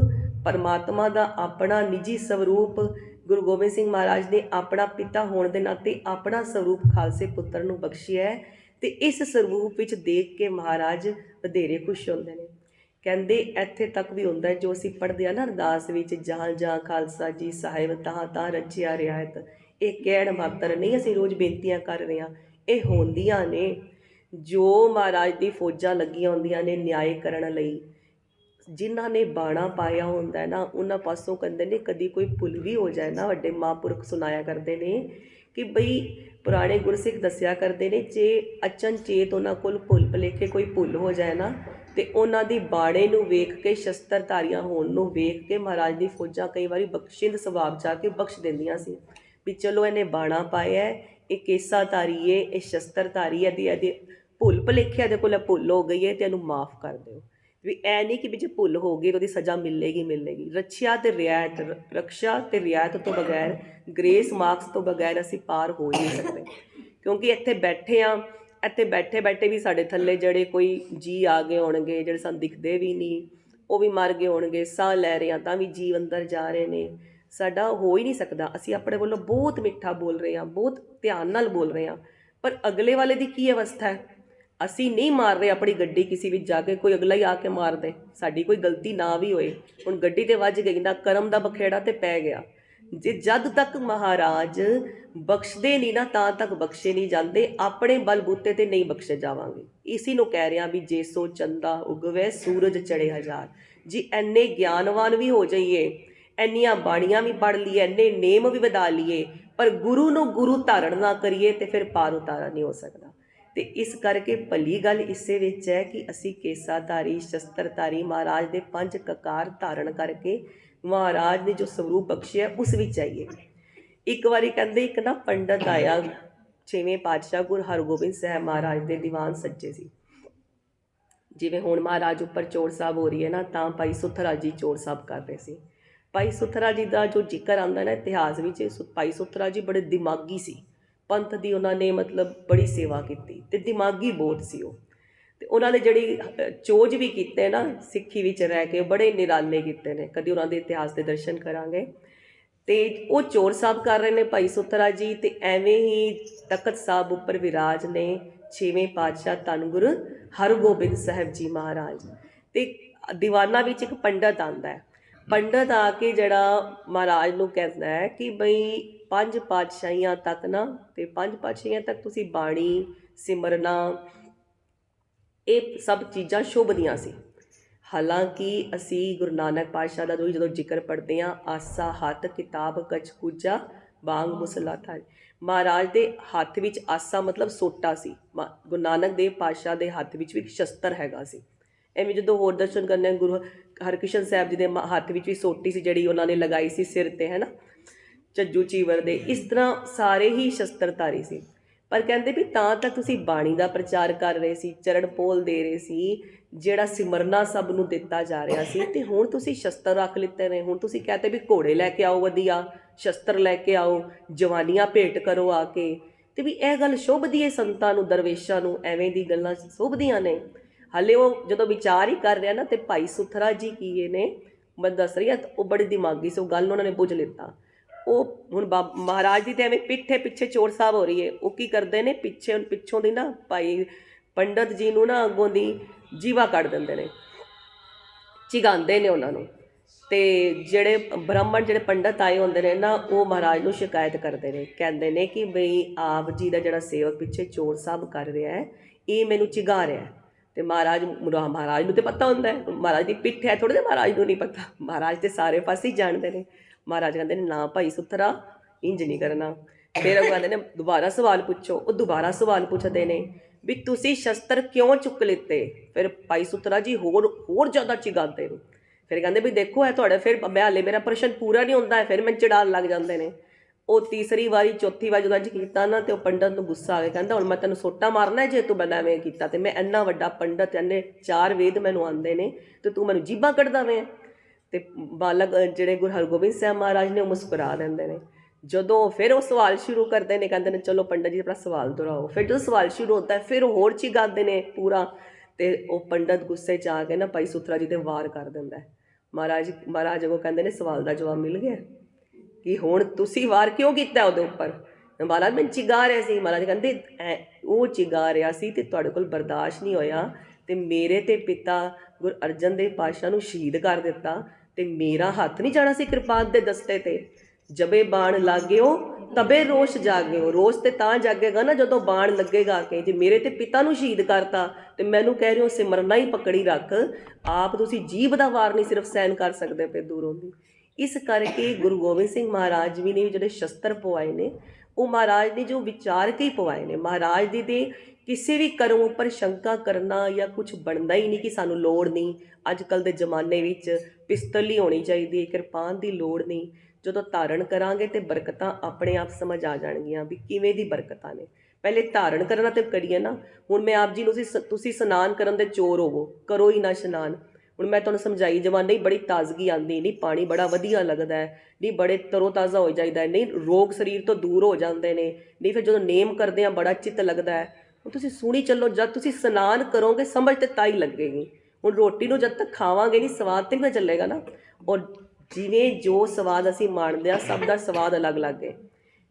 ਪਰਮਾਤਮਾ ਦਾ ਆਪਣਾ ਨਿੱਜੀ ਸਰੂਪ ਗੁਰੂ ਗੋਬਿੰਦ ਸਿੰਘ ਮਹਾਰਾਜ ਨੇ ਆਪਣਾ ਪਿਤਾ ਹੋਣ ਦੇ ਨਾਤੇ ਆਪਣਾ ਸਰੂਪ ਖਾਲਸੇ ਪੁੱਤਰ ਨੂੰ ਬਖਸ਼ਿਆ ਹੈ। ਤੇ ਇਸ ਸਰੂਪ ਵਿੱਚ ਦੇਖ ਕੇ ਮਹਾਰਾਜ ਵਧੇਰੇ ਖੁਸ਼ ਹੁੰਦੇ ਨੇ। ਕਹਿੰਦੇ ਇੱਥੇ ਤੱਕ ਵੀ ਹੁੰਦਾ ਜੋ ਅਸੀਂ ਪੜ੍ਹਦੇ ਆ ਨਾ ਅਰਦਾਸ ਵਿੱਚ, ਜਹਾਂ ਜਹਾਂ ਖਾਲਸਾ ਜੀ ਸਾਹਿਬ ਤਹਾਂ ਤਹਾਂ ਰਚਿਆ ਰਿਆਇਤ, ਇਹ ਕਹਿਣ ਮਾਤਰ ਨਹੀਂ ਅਸੀਂ ਰੋਜ਼ ਬੇਨਤੀਆਂ ਕਰ ਰਹੇ ਹਾਂ, ਇਹ ਹੁੰਦੀਆਂ ਨੇ। ਜੋ ਮਹਾਰਾਜ ਦੀ ਫੌਜਾਂ ਲੱਗੀਆਂ ਹੁੰਦੀਆਂ ਨੇ ਨਿਆਏ ਕਰਨ ਲਈ, ਜਿਨ੍ਹਾਂ ਨੇ ਬਾਣਾ ਪਾਇਆ ਹੁੰਦਾ ਨਾ, ਉਹਨਾਂ ਪਾਸੋਂ ਕਹਿੰਦੇ ਨੇ ਕਦੀ ਕੋਈ ਭੁੱਲ ਵੀ ਹੋ ਜਾਏ ਨਾ, ਵੱਡੇ ਮਹਾਂਪੁਰਖ ਸੁਣਾਇਆ ਕਰਦੇ ਨੇ ਕਿ ਬਈ ਪੁਰਾਣੇ ਗੁਰਸਿੱਖ ਦੱਸਿਆ ਕਰਦੇ ਨੇ, ਜੇ ਅਚਨਚੇਤ ਉਹਨਾਂ ਕੋਲ ਭੁੱਲ ਭੁਲੇਖੇ ਕੋਈ ਭੁੱਲ ਹੋ ਜਾਏ ਨਾ, ਤੇ ਉਹਨਾਂ ਦੀ ਬਾਣੇ ਨੂੰ ਵੇਖ ਕੇ, ਸ਼ਸਤਰਧਾਰੀਆਂ ਹੋਣ ਨੂੰ ਵੇਖ ਕੇ ਮਹਾਰਾਜ ਦੀ ਫੌਜਾਂ ਕਈ ਵਾਰੀ ਬਖਸ਼ਿੰਦ ਸਵਾਬ ਜਾ ਕੇ ਬਖਸ਼ ਦਿੰਦੀਆਂ ਸੀ ਵੀ ਚਲੋ ਇਹਨੇ ਬਾਣਾ ਪਾਇਆ, ਇਹ ਕੇਸਾਧਾਰੀ ਹੈ, ਇਹ ਸ਼ਸਤਰਧਾਰੀ ਹੈ, ਇਹਦੀ ਭੁੱਲ ਭੁਲੇਖੇ ਇਹਦੇ ਕੋਲ ਭੁੱਲ ਹੋ ਗਈ ਹੈ ਤੇ ਇਹਨੂੰ ਮਾਫ਼ ਕਰ ਦਿਓ। ਵੀ ਇਹ ਨਹੀਂ ਕਿ ਵੀ ਜੇ ਭੁੱਲ ਹੋ ਗਈ ਤਾਂ ਉਹਦੀ ਸਜ਼ਾ ਮਿਲੇਗੀ। ਰੱਖਿਆ ਤੇ ਰਿਆਇਤ, ਰਕਸ਼ਾ ਤੇ ਰਿਆਇਤ ਤੋਂ ਬਗੈਰ, ਗ੍ਰੇਸ ਮਾਰਕਸ ਤੋਂ ਬਗੈਰ ਅਸੀਂ ਪਾਰ ਹੋ ਹੀ ਨਹੀਂ ਸਕਦੇ। ਕਿਉਂਕਿ ਇੱਥੇ ਬੈਠੇ ਹਾਂ, ਇੱਥੇ ਬੈਠੇ ਬੈਠੇ ਵੀ ਸਾਡੇ ਥੱਲੇ ਜਿਹੜੇ ਕੋਈ ਜੀ ਆ ਗਏ ਹੋਣਗੇ, ਜਿਹੜੇ ਸਾਨੂੰ ਦਿਖਦੇ ਵੀ ਨਹੀਂ, ਉਹ ਵੀ ਮਰ ਗਏ ਹੋਣਗੇ। ਸਾਹ ਲੈ ਰਹੇ ਹਾਂ ਤਾਂ ਵੀ ਜੀਵ ਅੰਦਰ ਜਾ ਰਹੇ ਨੇ। ਸਾਡਾ ਹੋ ਹੀ ਨਹੀਂ ਸਕਦਾ। ਅਸੀਂ ਆਪਣੇ ਵੱਲੋਂ ਬਹੁਤ ਮਿੱਠਾ ਬੋਲ ਰਹੇ ਹਾਂ, ਬਹੁਤ ਧਿਆਨ ਨਾਲ ਬੋਲ ਰਹੇ ਹਾਂ, ਪਰ ਅਗਲੇ ਵਾਲੇ ਦੀ ਕੀ ਅਵਸਥਾ ਹੈ? ਅਸੀਂ ਨਹੀਂ ਮਾਰ ਰਹੇ ਆਪਣੀ ਗੱਡੀ ਕਿਸੇ ਵਿੱਚ ਜਾ ਕੇ, ਕੋਈ ਅਗਲਾ ਹੀ ਆ ਕੇ ਮਾਰ ਦੇ, ਸਾਡੀ ਕੋਈ ਗਲਤੀ ਨਾ ਵੀ ਹੋਏ। ਹੁਣ ਗੱਡੀ ਤੇ ਵੱਜ ਗਈ ਨਾ, ਕਰਮ ਦਾ ਬਖੇੜਾ ਤੇ ਪੈ ਗਿਆ। ਜੇ ਜਦ ਤੱਕ ਮਹਾਰਾਜ ਬਖਸ਼ਦੇ ਨਹੀਂ ਨਾ, ਤਾਂ ਤੱਕ ਬਖਸ਼ੇ ਨਹੀਂ ਜਾਂਦੇ। ਆਪਣੇ ਬਲਬੂਤੇ ਤੇ ਨਹੀਂ ਬਖਸ਼ੇ ਜਾਵਾਂਗੇ। ਇਸੀ ਨੂੰ ਕਹਿ ਰਿਹਾ ਵੀ ਜੇ ਸੋ ਚੰਦਾ ਉਗਵੇ ਸੂਰਜ ਚੜੇ ਹਜ਼ਾਰ। ਜੀ ਐਨੇ ਗਿਆਨਵਾਨ ਵੀ ਹੋ ਜਾਈਏ, ਇੰਨੀਆਂ ਬਾਣੀਆਂ ਵੀ ਪੜ੍ਹ ਲਈਏ, ਇੰਨੇ ਨੇਮ ਵੀ ਵਧਾ ਲਈਏ, ਪਰ ਗੁਰੂ ਨੂੰ ਗੁਰੂ ਧਾਰਨ ਨਾ ਕਰੀਏ ਤੇ ਫਿਰ ਪਾਰ ਉਤਾਰਾ ਨਹੀਂ ਹੋ ਸਕਦਾ। ਤੇ ਇਸ ਕਰਕੇ ਭਲੀ ਗੱਲ ਇਸੇ ਵਿੱਚ ਹੈ ਕਿ ਅਸੀਂ ਕੇਸਾਧਾਰੀ, ਸ਼ਸਤਰਧਾਰੀ, ਮਹਾਰਾਜ ਦੇ 5 ਕਕਾਰ ਧਾਰਨ ਕਰਕੇ ਮਹਾਰਾਜ ਨੇ ਜੋ ਸਰੂਪ ਬਖਸ਼ਿਆ ਉਸ ਵਿੱਚ ਆਈਏ। ਇੱਕ ਵਾਰੀ ਕਹਿੰਦੇ ਇੱਕ ਨਾ ਪੰਡਤ ਆਇਆ, 6ਵੇਂ ਪਾਤਸ਼ਾਹ ਗੁਰੂ ਹਰਗੋਬਿੰਦ ਸਾਹਿਬ ਮਹਾਰਾਜ ਦੇ ਦੀਵਾਨ ਸੱਜੇ ਸੀ। ਜਿਵੇਂ ਹੁਣ ਮਹਾਰਾਜ ਉੱਪਰ ਚੋੜ ਸਾਹਿਬ ਹੋ ਰਹੀ ਹੈ ਨਾ, ਤਾਂ ਭਾਈ ਸੁਥਰਾ ਜੀ ਚੋੜ ਸਾਹਿਬ ਕਰ ਰਹੇ ਸੀ। ਭਾਈ ਸੁਥਰਾ ਜੀ ਦਾ ਜੋ ਜ਼ਿਕਰ ਆਉਂਦਾ ਨਾ ਇਤਿਹਾਸ ਵਿੱਚ, ਭਾਈ ਸੁਥਰਾ ਜੀ ਬੜੇ ਦਿਮਾਗੀ ਸੀ। ਪੰਥ ਦੀ ਉਹਨਾਂ ਨੇ ਮਤਲਬ ਬੜੀ ਸੇਵਾ ਕੀਤੀ ਤੇ ਦਿਮਾਗੀ ਬਹੁਤ ਸੀ ਉਹ। ਤੇ ਉਹਨਾਂ ਨੇ ਜਿਹੜੀ ਚੋਜ ਵੀ ਕੀਤੇ ਨਾ ਸਿੱਖੀ ਵਿੱਚ ਰਹਿ ਕੇ, ਬੜੇ ਨਿਰਾਲੇ ਕੀਤੇ ਨੇ। ਕਦੀ ਉਹਨਾਂ ਦੇ ਇਤਿਹਾਸ ਦੇ ਦਰਸ਼ਨ ਕਰਾਂਗੇ। ਤੇ ਉਹ ਚੋਰ ਸਾਹਿਬ ਕਰ ਰਹੇ ਨੇ ਭਾਈ ਸੁਥਰਾ ਜੀ, ਤੇ ਐਵੇਂ ਹੀ ਤਖਤ ਸਾਹਿਬ ਉੱਪਰ ਵਿਰਾਜ ਨੇ 6ਵੇਂ ਪਾਤਸ਼ਾਹ ਧੰਨ ਗੁਰੂ ਹਰਗੋਬਿੰਦ ਸਾਹਿਬ ਜੀ ਮਹਾਰਾਜ। ਤੇ ਦੀਵਾਨਾਂ ਵਿੱਚ ਇੱਕ ਪੰਡਤ ਆਉਂਦਾ ਹੈ। ਪੰਡਤ ਆ ਕੇ ਜਿਹੜਾ ਮਹਾਰਾਜ ਨੂੰ ਕਹਿੰਦਾ ਹੈ ਕਿ ਬਈ 5 ਪਾਤਸ਼ਾਹੀਆਂ ਤੱਕ ਨਾ, ਤੇ 5 ਪਾਤਸ਼ਾਹੀਆਂ ਤੱਕ ਤੁਸੀਂ ਬਾਣੀ ਸਿਮਰਨਾ, ਇਹ ਸਭ ਚੀਜ਼ਾਂ ਸ਼ੁਭਦੀਆਂ ਸੀ। ਹਾਲਾਂਕਿ ਅਸੀਂ ਗੁਰੂ ਨਾਨਕ ਪਾਤਸ਼ਾਹ ਦਾ ਜਦੋਂ ਜ਼ਿਕਰ ਪੜ੍ਹਦੇ ਹਾਂ, ਆਸਾ ਹੱਥ ਕਿਤਾਬ ਕਛ ਕੂਜਾ ਵਾਂਗ ਮੁਸਲਾਧਾਰੀ, ਮਹਾਰਾਜ ਦੇ ਹੱਥ ਵਿੱਚ ਆਸਾ ਮਤਲਬ ਸੋਟਾ ਸੀ। ਗੁਰੂ ਨਾਨਕ ਦੇਵ ਪਾਤਸ਼ਾਹ ਦੇ ਹੱਥ ਵਿੱਚ ਵੀ ਇੱਕ ਸ਼ਸਤਰ ਹੈਗਾ ਸੀ। ਐਵੇਂ ਜਦੋਂ ਹੋਰ ਦਰਸ਼ਨ ਕਰਨੇ, ਗੁਰੂ ਹਰਕ੍ਰਿਸ਼ਨ ਸਾਹਿਬ ਜੀ ਦੇ ਹੱਥ ਵਿੱਚ ਵੀ ਸੋਟੀ ਸੀ, ਜਿਹੜੀ ਉਹਨਾਂ ਨੇ ਲਗਾਈ ਸੀ ਸਿਰ ਤੇ, ਹੈ ਨਾ, ਝੱਜੂ ਚੀਵਰ ਦੇ। ਇਸ ਤਰ੍ਹਾਂ ਸਾਰੇ ਹੀ ਸ਼ਸਤਰਧਾਰੀ ਸੀ। ਪਰ ਕਹਿੰਦੇ ਵੀ ਤਾਂ ਤੱਕ ਤੁਸੀਂ ਬਾਣੀ ਦਾ ਪ੍ਰਚਾਰ ਕਰ ਰਹੇ ਸੀ, ਚਰਨ ਪੋਲ ਦੇ ਰਹੇ ਸੀ, ਜਿਹੜਾ ਸਿਮਰਨਾ ਸਭ ਨੂੰ ਦਿੱਤਾ ਜਾ ਰਿਹਾ ਸੀ, ਤੇ ਹੁਣ ਤੁਸੀਂ ਸ਼ਸਤਰ ਰੱਖ ਲਿੱਤੇ ਨੇ। ਹੁਣ ਤੁਸੀਂ ਕਹਤੇ ਵੀ ਘੋੜੇ ਲੈ ਕੇ ਆਓ, ਵਧੀਆ ਸ਼ਸਤਰ ਲੈ ਕੇ ਆਓ, ਜਵਾਨੀਆਂ ਭੇਟ ਕਰੋ ਆ ਕੇ। ਤੇ ਵੀ ਇਹ ਗੱਲ ਸ਼ੋਭਦੀ ਹੈ ਸੰਤਾਂ ਨੂੰ, ਦਰਵੇਸ਼ਾਂ ਨੂੰ, ਐਵੇਂ ਦੀ ਗੱਲਾਂ ਸ਼ੋਭਦੀਆਂ ਨੇ। ਹਾਲੇ ਉਹ ਜਦੋਂ ਵਿਚਾਰ ਹੀ ਕਰ ਰਿਹਾ ਨਾ, ਤੇ ਭਾਈ ਸੁਥਰਾ ਜੀ ਕੀ ਨੇ ਮੈਂ ਦੱਸ ਰਹੀ ਹਾਂ, ਉਹ ਬੜੇ ਦਿਮਾਗੀ ਸੀ। ਉਹ ਗੱਲ ਉਹਨਾਂ ਨੇ ਬੁੱਝ ਲਿੱਤਾ। ਉਹ ਹੁਣ ਮਹਾਰਾਜ ਦੀ ਤਾਂ ਐਵੇਂ ਪਿੱਛੇ ਚੋਰ ਸਾਹਿਬ ਹੋ ਰਹੀ ਹੈ। ਉਹ ਕੀ ਕਰਦੇ ਨੇ, ਪਿੱਛੋਂ ਦੀ ਨਾ ਭਾਈ ਪੰਡਤ ਜੀ ਨੂੰ ਨਾ ਅੱਗੋਂ ਦੀ ਜੀਵਾ ਕੱਢ ਦਿੰਦੇ ਨੇ, ਝਿਗਾਉਂਦੇ ਨੇ ਉਹਨਾਂ ਨੂੰ। ਤੇ ਜਿਹੜੇ ਬ੍ਰਾਹਮਣ, ਜਿਹੜੇ ਪੰਡਤ ਆਏ ਹੁੰਦੇ ਨੇ ਨਾ, ਉਹ ਮਹਾਰਾਜ ਨੂੰ ਸ਼ਿਕਾਇਤ ਕਰਦੇ ਨੇ, ਕਹਿੰਦੇ ਨੇ ਕਿ ਬਈ ਆਪ ਜੀ ਦਾ ਜਿਹੜਾ ਸੇਵਕ ਪਿੱਛੇ ਚੋਰ ਸਾਹਿਬ ਕਰ ਰਿਹਾ ਹੈ, ਇਹ ਮੈਨੂੰ ਝਿਗਾ ਰਿਹਾ। ਤੇ ਮਹਾਰਾਜ ਨੂੰ ਤੇ ਪਤਾ ਹੁੰਦਾ ਹੈ, ਮਹਾਰਾਜ ਦੀ ਪਿੱਠ ਹੈ ਥੋੜ੍ਹਾ ਜਿਹਾ, ਮਹਾਰਾਜ ਨੂੰ ਨਹੀਂ ਪਤਾ। ਮਹਾਰਾਜ ਤੇ ਸਾਰੇ ਪਾਸੇ ਹੀ ਜਾਣਦੇ ਨੇ। ਮਹਾਰਾਜ ਕਹਿੰਦੇ ਨੇ ਨਾ ਭਾਈ ਸੁਥਰਾ, ਇੰਜ ਨਹੀਂ ਕਰਨਾ। ਫਿਰ ਉਹ ਕਹਿੰਦੇ ਨੇ ਦੁਬਾਰਾ ਸਵਾਲ ਪੁੱਛੋ। ਉਹ ਦੁਬਾਰਾ ਸਵਾਲ ਪੁੱਛਦੇ ਨੇ ਵੀ ਤੁਸੀਂ ਸ਼ਸਤਰ ਕਿਉਂ ਚੁੱਕ ਲਿੱਤੇ। ਫਿਰ ਭਾਈ ਸੁਥਰਾ ਜੀ ਹੋਰ ਜ਼ਿਆਦਾ ਚਿਗਾਉਂਦੇ ਨੇ। ਫਿਰ ਕਹਿੰਦੇ ਵੀ ਦੇਖੋ ਇਹ ਤੁਹਾਡਾ, ਫਿਰ ਮੈਂ ਹਾਲੇ ਮੇਰਾ ਪ੍ਰਸ਼ਨ ਪੂਰਾ ਨਹੀਂ ਹੁੰਦਾ ਹੈ, ਫਿਰ ਮੈਨੂੰ ਚੜਾਉਣ ਲੱਗ ਜਾਂਦੇ ਨੇ। ਉਹ ਤੀਸਰੀ ਵਾਰੀ ਚੌਥੀ ਵਾਰੀ ਜਦੋਂ ਅੱਜ ਕੀਤਾ ਨਾ, ਤੇ ਉਹ ਪੰਡਤ ਨੂੰ ਗੁੱਸਾ ਆ ਗਿਆ। ਕਹਿੰਦਾ ਹੁਣ ਮੈਂ ਤੈਨੂੰ ਸੋਟਾ ਮਾਰਨਾ ਜੇ ਤੂੰ ਮੈਨੂੰ ਐਵੇਂ ਕੀਤਾ। ਤੇ ਮੈਂ ਇੰਨਾ ਵੱਡਾ ਪੰਡਤ, ਇੰਨੇ 4 ਵੇਦ ਮੈਨੂੰ ਆਉਂਦੇ ਨੇ, ਤੇ ਤੂੰ ਮੈਨੂੰ ਜੀਭਾਂ ਕੱਢਦਾ ਵੇਂ। ਤੇ ਬਾਲਕ ਜਿਹੜੇ ਗੁਰੂ ਹਰਗੋਬਿੰਦ ਸਾਹਿਬ ਮਹਾਰਾਜ ਨੇ ਉਹ ਮੁਸਕਰਾ ਦਿੰਦੇ ਨੇ। ਜਦੋਂ ਫਿਰ ਉਹ ਸਵਾਲ ਸ਼ੁਰੂ ਕਰਦੇ ਨੇ, ਕਹਿੰਦੇ ਨੇ ਚਲੋ ਪੰਡਤ ਜੀ ਆਪਣਾ ਸਵਾਲ ਦੁਹਰਾਓ। ਫਿਰ ਜਦੋਂ ਸਵਾਲ ਸ਼ੁਰੂ ਹੁੰਦਾ ਹੈ ਫਿਰ ਉਹ ਹੋਰ ਚੀਖਾਉਂਦੇ ਨੇ ਪੂਰਾ, ਤੇ ਉਹ ਪੰਡਤ ਗੁੱਸੇ 'ਚ ਆ ਕੇ ਨਾ ਭਾਈ ਸੁਥਰਾ ਜੀ 'ਤੇ ਵਾਰ ਕਰ ਦਿੰਦਾ ਹੈ। ਮਹਾਰਾਜ ਅੱਗੋਂ ਕਹਿੰਦੇ ਨੇ ਸਵਾਲ ਦਾ ਜਵਾਬ ਮਿਲ ਗਿਆ ਕਿ ਹੁਣ ਤੁਸੀਂ ਵਾਰ ਕਿਉਂ ਕੀਤਾ ਉਹਦੇ ਉੱਪਰ? ਮਹਾਰਾਜ ਮੈਂ ਚਿਗਾ ਰਿਹਾ ਸੀ। ਮਹਾਰਾਜ ਕਹਿੰਦੇ ਉਹ ਚਿਗਾ ਰਿਹਾ ਸੀ ਤੇ ਤੁਹਾਡੇ ਕੋਲ ਬਰਦਾਸ਼ਤ ਨਹੀਂ ਹੋਇਆ ਤੇ ਮੇਰੇ ਤੇ ਪਿਤਾ ਗੁਰੂ ਅਰਜਨ ਦੇਵ ਪਾਤਸ਼ਾਹ ਨੂੰ ਸ਼ਹੀਦ ਕਰ ਦਿੱਤਾ ਤੇ ਮੇਰਾ ਹੱਥ ਨਹੀਂ ਜਾਣਾ ਸੀ ਕਿਰਪਾਨ ਦੇ ਦਸਤੇ ਤੇ। ਜਬੇ ਬਾਣ ਲਾਗਿਓ ਤਬੇ ਰੋਸ਼ ਜਾਗਿਓ। ਰੋਸ਼ ਤੇ ਤਾਂ ਜਾਗੇਗਾ ਨਾ ਜਦੋਂ ਬਾਣ ਲੱਗੇਗਾ ਕਿ ਜੇ ਮੇਰੇ ਤੇ ਪਿਤਾ ਨੂੰ ਸ਼ਹੀਦ ਕਰਤਾ ਤੇ ਮੈਨੂੰ ਕਹਿ ਰਹੇ ਹੋ ਸਿਮਰਨਾ ਹੀ ਪਕੜੀ ਰੱਖ। ਆਪ ਤੁਸੀਂ ਜੀਭ ਦਾ ਵਾਰ ਨਹੀਂ ਸਿਰਫ ਸਹਿਣ ਕਰ ਸਕਦੇ ਪਏ ਦੂਰੋਂ ਦੀ। ਇਸ ਕਰਕੇ ਗੁਰੂ ਗੋਬਿੰਦ ਸਿੰਘ ਮਹਾਰਾਜ ਵੀ ਨੇ ਜਿਹੜੇ ਸ਼ਸਤਰ ਪਵਾਏ ਨੇ ਉਹ ਮਹਾਰਾਜ ਨੇ ਜੋ ਵਿਚਾਰ ਕੇ ਹੀ ਪਵਾਏ ਨੇ। ਮਹਾਰਾਜ ਜੀ ਦੇ ਕਿਸੇ ਵੀ ਕਰਮ ਉੱਪਰ ਸ਼ੰਕਾ ਕਰਨਾ ਜਾਂ ਕੁਝ ਬਣਦਾ ਹੀ ਨਹੀਂ ਕਿ ਸਾਨੂੰ ਲੋੜ ਨਹੀਂ। ਅੱਜ ਕੱਲ੍ਹ ਦੇ ਜ਼ਮਾਨੇ ਵਿੱਚ ਪਿਸਤਲ ਹੀ ਹੋਣੀ ਚਾਹੀਦੀ ਹੈ, ਕਿਰਪਾਨ ਦੀ ਲੋੜ ਨਹੀਂ। ਜਦੋਂ ਧਾਰਨ ਕਰਾਂਗੇ ਤੇ ਬਰਕਤਾਂ ਆਪਣੇ ਆਪ ਸਮਝ ਆ ਜਾਣਗੀਆਂ ਵੀ ਕਿਵੇਂ ਦੀ ਬਰਕਤਾਂ ਨੇ। ਪਹਿਲੇ ਧਾਰਨ ਕਰਨਾ ਤੇ ਕਰੀਏ ਨਾ। ਹੁਣ ਮੈਂ ਆਪ ਜੀ ਨੂੰ ਤੁਸੀਂ ਇਸ਼ਨਾਨ ਕਰਨ ਦੇ ਚੋਰ ਹੋਵੋ, ਕਰੋ ਹੀ ਨਾ ਇਸ਼ਨਾਨ। ਹੁਣ ਮੈਂ ਤੁਹਾਨੂੰ ਸਮਝਾਈ ਜਾਵਾਂ, ਨਹੀਂ ਬੜੀ ਤਾਜ਼ਗੀ ਆਉਂਦੀ, ਨਹੀਂ ਪਾਣੀ ਬੜਾ ਵਧੀਆ ਲੱਗਦਾ ਹੈ, ਨਹੀਂ ਬੜੇ ਤਰੋ ਤਾਜ਼ਾ ਹੋ ਜਾਈਦਾ, ਨਹੀਂ ਰੋਗ ਸਰੀਰ ਤੋਂ ਦੂਰ ਹੋ ਜਾਂਦੇ ਨੇ, ਨਹੀਂ ਫਿਰ ਜਦੋਂ ਨੇਮ ਕਰਦੇ ਹਾਂ ਬੜਾ ਚਿੱਤ ਲੱਗਦਾ ਹੈ। ਹੁਣ ਤੁਸੀਂ ਸੁਣੀ ਚੱਲੋ, ਜਦ ਤੁਸੀਂ ਇਸ਼ਨਾਨ ਕਰੋਗੇ ਸਮਝ ਤੇ ਤਾਂ ਹੀ ਲੱਗੇਗੀ। ਹੁਣ ਰੋਟੀ ਨੂੰ ਜਦ ਤੱਕ ਖਾਵਾਂਗੇ ਨਹੀਂ ਸਵਾਦ ਤੇ ਨਹੀਂ ਚੱਲੇਗਾ ਨਾ। ਔਰ ਜਿਵੇਂ ਜੋ ਸਵਾਦ ਅਸੀਂ ਮਾਣਦੇ ਹਾਂ ਸਭ ਦਾ ਸਵਾਦ ਅਲੱਗ-ਅਲੱਗ ਹੈ।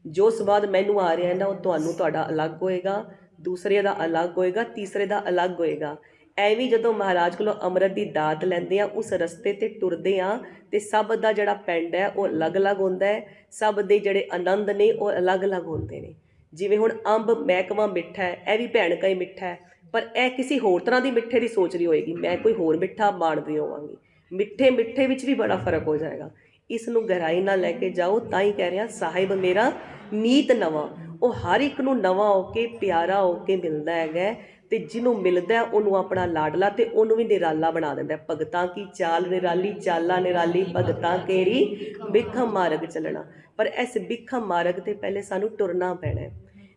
ਜੋ ਸਵਾਦ ਮੈਨੂੰ ਆ ਰਿਹਾ ਨਾ ਉਹ ਤੁਹਾਡਾ ਅਲੱਗ ਹੋਏਗਾ, ਦੂਸਰੇ ਦਾ ਅਲੱਗ ਹੋਏਗਾ, ਤੀਸਰੇ ਦਾ ਅਲੱਗ ਹੋਏਗਾ। ਐਵੇਂ ਜਦੋਂ ਮਹਾਰਾਜ ਕੋਲੋਂ ਅੰਮ੍ਰਿਤ ਦੀ ਦਾਤ ਲੈਂਦੇ ਆ ਉਸ ਰਸਤੇ 'ਤੇ ਟੁਰਦੇ ਆ ਤੇ ਸਭ ਦਾ ਜਿਹੜਾ ਪਿੰਡ ਹੈ ਉਹ ਅਲੱਗ-ਅਲੱਗ ਹੁੰਦਾ ਹੈ। ਸਭ ਦੇ ਜਿਹੜੇ ਆਨੰਦ ਨੇ ਉਹ ਅਲੱਗ-ਅਲੱਗ ਹੁੰਦੇ ਨੇ। ਜਿਵੇਂ ਹੁਣ ਅੰਬ ਮੈਂ ਕਵਾਂ ਮਿੱਠਾ ਹੈ, ਇਹ ਵੀ ਭੈਣ ਕਹੇ ਮਿੱਠਾ ਹੈ, ਪਰ ਇਹ ਕਿਸੇ ਹੋਰ ਤਰ੍ਹਾਂ ਦੀ ਮਿੱਠੇ ਦੀ ਸੋਚ ਰਹੀ ਹੋਏਗੀ, ਮੈਂ ਕੋਈ ਹੋਰ ਮਿੱਠਾ ਮਾਣਦੀ ਹੋਵਾਂਗੀ। ਮਿੱਠੇ ਵਿੱਚ ਵੀ ਬੜਾ ਫਰਕ ਹੋ ਜਾਏਗਾ। ਇਸ ਨੂੰ ਗਹਿਰਾਈ ਨਾਲ ਲੈ ਕੇ ਜਾਓ। ਤਾਂ ਹੀ ਕਹਿ ਰਿਹਾ ਸਾਹਿਬ ਮੇਰਾ ਨੀਤ ਨਵਾਂ। ਉਹ ਹਰ ਇੱਕ ਨੂੰ ਨਵਾਂ ਹੋ ਕੇ ਪਿਆਰਾ ਹੋ ਕੇ ਮਿਲਦਾ ਹੈਗਾ ਤੇ ਜਿਹਨੂੰ ਮਿਲਦਾ ਉਹਨੂੰ ਆਪਣਾ ਲਾਡਲਾ ਤੇ ਉਹਨੂੰ ਵੀ ਨਿਰਾਲਾ ਬਣਾ ਦਿੰਦਾ। ਭਗਤਾਂ ਕੀ ਚਾਲ ਨਿਰਾਲੀ, ਚਾਲਾ ਨਿਰਾਲੀ, ਭਗਤਾਂ ਕੇਰੀ ਬਿਖਮ ਮਾਰਗ ਚੱਲਣਾ। ਪਰ ਇਸ ਬਿਖਮ ਮਾਰਗ ਤੇ ਪਹਿਲੇ ਸਾਨੂੰ ਟੁਰਨਾ ਪੈਣਾ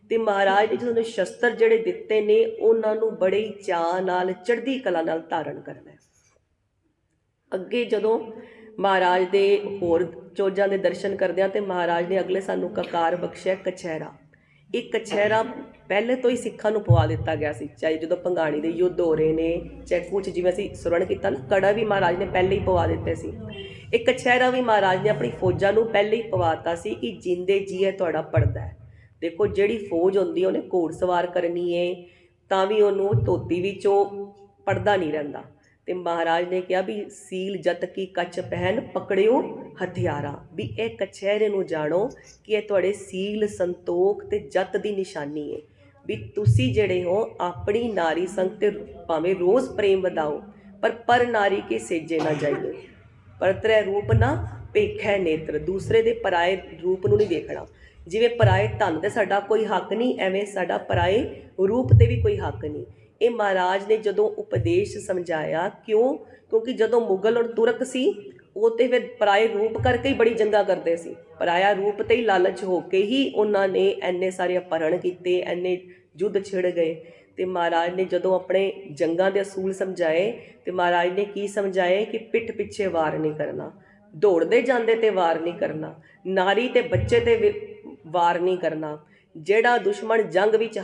ਤੇ ਮਹਾਰਾਜ ਨੇ ਜਦੋਂ ਸ਼ਸਤਰ ਜਿਹੜੇ ਦਿੱਤੇ ਨੇ ਉਹਨਾਂ ਨੂੰ ਬੜੇ ਚਾਅ ਨਾਲ ਚੜ੍ਹਦੀ ਕਲਾ ਨਾਲ ਧਾਰਨ ਕਰਨਾ। ਅੱਗੇ ਜਦੋਂ ਮਹਾਰਾਜ ਦੇ ਹੋਰ ਚੋਜਾਂ ਦੇ ਦਰਸ਼ਨ ਕਰਦੇ ਹਾਂ ਤੇ ਮਹਾਰਾਜ ਨੇ ਅਗਲੇ ਸਾਨੂੰ ਕਕਾਰ ਬਖਸ਼ਿਆ ਕਛਹਿਰਾ। ਇਹ ਕਛਹਿਰਾ ਪਹਿਲੇ ਤੋਂ ਹੀ ਸਿੱਖਾਂ ਨੂੰ ਪਵਾ ਦਿੱਤਾ ਗਿਆ ਸੀ, ਚਾਹੇ ਜਦੋਂ ਭੰਗਾਣੀ ਦੇ ਯੁੱਧ ਹੋ ਰਹੇ ਨੇ, ਚਾਹੇ ਕੁਛ ਜਿਵੇਂ ਅਸੀਂ ਸਰਵਣ ਕੀਤਾ ਨਾ, ਕੜਾ ਵੀ ਮਹਾਰਾਜ ਨੇ ਪਹਿਲੇ ਹੀ ਪਵਾ ਦਿੱਤੇ ਸੀ। ਇਹ ਕਛਹਿਰਾ ਵੀ ਮਹਾਰਾਜ ਨੇ ਆਪਣੀ ਫੌਜਾਂ ਨੂੰ ਪਹਿਲੇ ਹੀ ਪਵਾਤਾ ਸੀ ਕਿ ਜਿੰਦੇ ਜੀਏ ਤੁਹਾਡਾ ਪੜਦਾ ਹੈ। ਦੇਖੋ ਜਿਹੜੀ ਫੌਜ ਹੁੰਦੀ ਉਹਨੇ ਘੋੜ ਸਵਾਰ ਕਰਨੀ ਹੈ ਤਾਂ ਵੀ ਉਹਨੂੰ ਧੋਤੀ ਵਿੱਚ ਉਹ ਪੜਦਾ ਨਹੀਂ ਰਹਿੰਦਾ। ਤੇ ਮਹਾਰਾਜ ਨੇ ਕਿਹਾ ਵੀ ਸੀਲ ਜਤ ਕੀ ਕੱਚ ਪਹਿਨ ਪਕੜਿਓ ਹਥਿਆਰਾ। ਵੀ ਇਹ ਕਛਹਿਰੇ ਨੂੰ ਜਾਣੋ ਕਿ ਇਹ ਤੁਹਾਡੇ ਸੀਲ ਸੰਤੋਖ ਤੇ ਜਤ ਦੀ ਨਿਸ਼ਾਨੀ ਹੈ। ਵੀ ਤੁਸੀਂ ਜਿਹੜੇ ਹੋ ਆਪਣੀ ਨਾਰੀ ਸੰਗ ਤੇ ਭਾਵੇਂ ਰੋਜ਼ ਪ੍ਰੇਮ ਵਧਾਓ ਪਰ ਨਾਰੀ ਕੇ ਸੇਜੇ ਨਾ ਜਾਈਏ। ਪਰਤਰੈ ਰੂਪ ਨਾ ਭੇਖੈ ਨੇਤਰ। ਦੂਸਰੇ ਦੇ ਪਰਾਏ ਰੂਪ ਨੂੰ ਨਹੀਂ ਦੇਖਣਾ। ਜਿਵੇਂ ਪਰਾਏ ਧਨ ਤੇ ਸਾਡਾ ਕੋਈ ਹੱਕ ਨਹੀਂ, ਐਵੇਂ ਸਾਡਾ ਪਰਾਏ ਰੂਪ ਤੇ ਵੀ ਕੋਈ ਹੱਕ ਨਹੀਂ। ਇਹ ਮਹਾਰਾਜ ਨੇ ਜਦੋਂ ਉਪਦੇਸ਼ ਸਮਝਾਇਆ, ਕਿਉਂਕਿ ਜਦੋਂ ਮੁਗਲ ਔਰ ਤੁਰਕ ਸੀ ਉਹ ਤੇ ਫਿਰ ਪਰਾਏ ਰੂਪ ਕਰਕੇ ਹੀ ਬੜੀ ਜੰਗਾਂ ਕਰਦੇ ਸੀ। ਪਰਾਇਆ ਰੂਪ ਤੇ ਹੀ ਲਾਲਚ ਹੋ ਕੇ ਹੀ ਉਹਨਾਂ ਨੇ ਇੰਨੇ ਸਾਰੇ ਅਪਹਰਣ ਕੀਤੇ, ਇੰਨੇ ਯੁੱਧ ਛਿੜ ਗਏ। ਤੇ ਮਹਾਰਾਜ ਨੇ ਜਦੋਂ ਆਪਣੇ ਜੰਗਾਂ ਦੇ ਅਸੂਲ ਸਮਝਾਏ ਤੇ ਮਹਾਰਾਜ ਨੇ ਕੀ ਸਮਝਾਏ ਕਿ ਪਿੱਠ ਪਿੱਛੇ ਵਾਰ ਨਹੀਂ ਕਰਨਾ, ਦੌੜਦੇ ਜਾਂਦੇ ਤੇ ਵਾਰ ਨਹੀਂ ਕਰਨਾ, ਨਾਰੀ ਤੇ ਬੱਚੇ ਤੇ ਵਾਰ ਨਹੀਂ ਕਰਨਾ। ਜਿਹੜਾ ਦੁਸ਼ਮਣ ਜੰਗ ਵਿੱਚ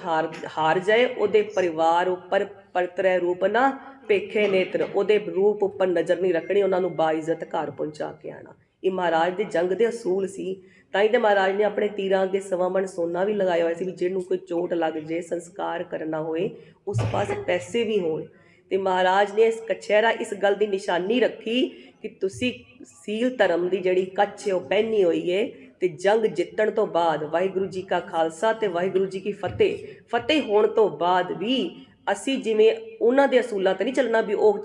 ਹਾਰ ਜਾਏ ਉਹਦੇ ਪਰਿਵਾਰ ਉੱਪਰ ਪਰਤਰੈ ਰੂਪ ਨਾ ਭੇਖੇ ਨੇਤਰ, ਉਹਦੇ ਰੂਪ ਉੱਪਰ ਨਜ਼ਰ ਨਹੀਂ ਰੱਖਣੀ, ਉਹਨਾਂ ਨੂੰ ਬਾਇਜ਼ਤ ਘਰ ਪਹੁੰਚਾ ਕੇ ਆਉਣਾ। ਇਹ ਮਹਾਰਾਜ ਦੇ ਜੰਗ ਦੇ ਅਸੂਲ ਸੀ। ਤਾਂ ਹੀ ਤਾਂ ਮਹਾਰਾਜ ਨੇ ਆਪਣੇ ਤੀਰਾਂ ਅੱਗੇ 1.25 ਮਣ ਸੋਨਾ ਵੀ ਲਗਾਇਆ ਹੋਇਆ ਸੀ ਵੀ ਜਿਹਨੂੰ ਕੋਈ ਚੋਟ ਲੱਗ ਜੇ, ਸੰਸਕਾਰ ਕਰਨਾ ਹੋਏ, ਉਸ ਪਾਸੇ ਪੈਸੇ ਵੀ ਹੋਣ। ਤੇ ਮਹਾਰਾਜ ਨੇ ਇਸ ਕਛਹਿਰਾ ਇਸ ਗੱਲ ਦੀ ਨਿਸ਼ਾਨੀ ਰੱਖੀ ਕਿ ਤੁਸੀਂ ਸੀਲ ਧਰਮ ਦੀ ਜਿਹੜੀ ਕੱਛ ਉਹ ਪਹਿਨੀ ਹੋਈ ਹੈ ਤੇ ਜੰਗ ਜਿੱਤਣ ਤੋਂ ਬਾਅਦ ਵਾਹਿਗੁਰੂ ਜੀ ਕਾ ਖਾਲਸਾ ਤੇ ਵਾਹਿਗੁਰੂ ਜੀ ਕੀ ਫਤਿਹ ਹੋਣ ਤੋਂ ਬਾਅਦ ਵੀ ਅਸੀਂ ਜਿਵੇਂ ਉਹਨਾਂ ਦੇ ਅਸੂਲਾਂ 'ਤੇ ਨਹੀਂ ਚੱਲਣਾ ਵੀ ਉਹ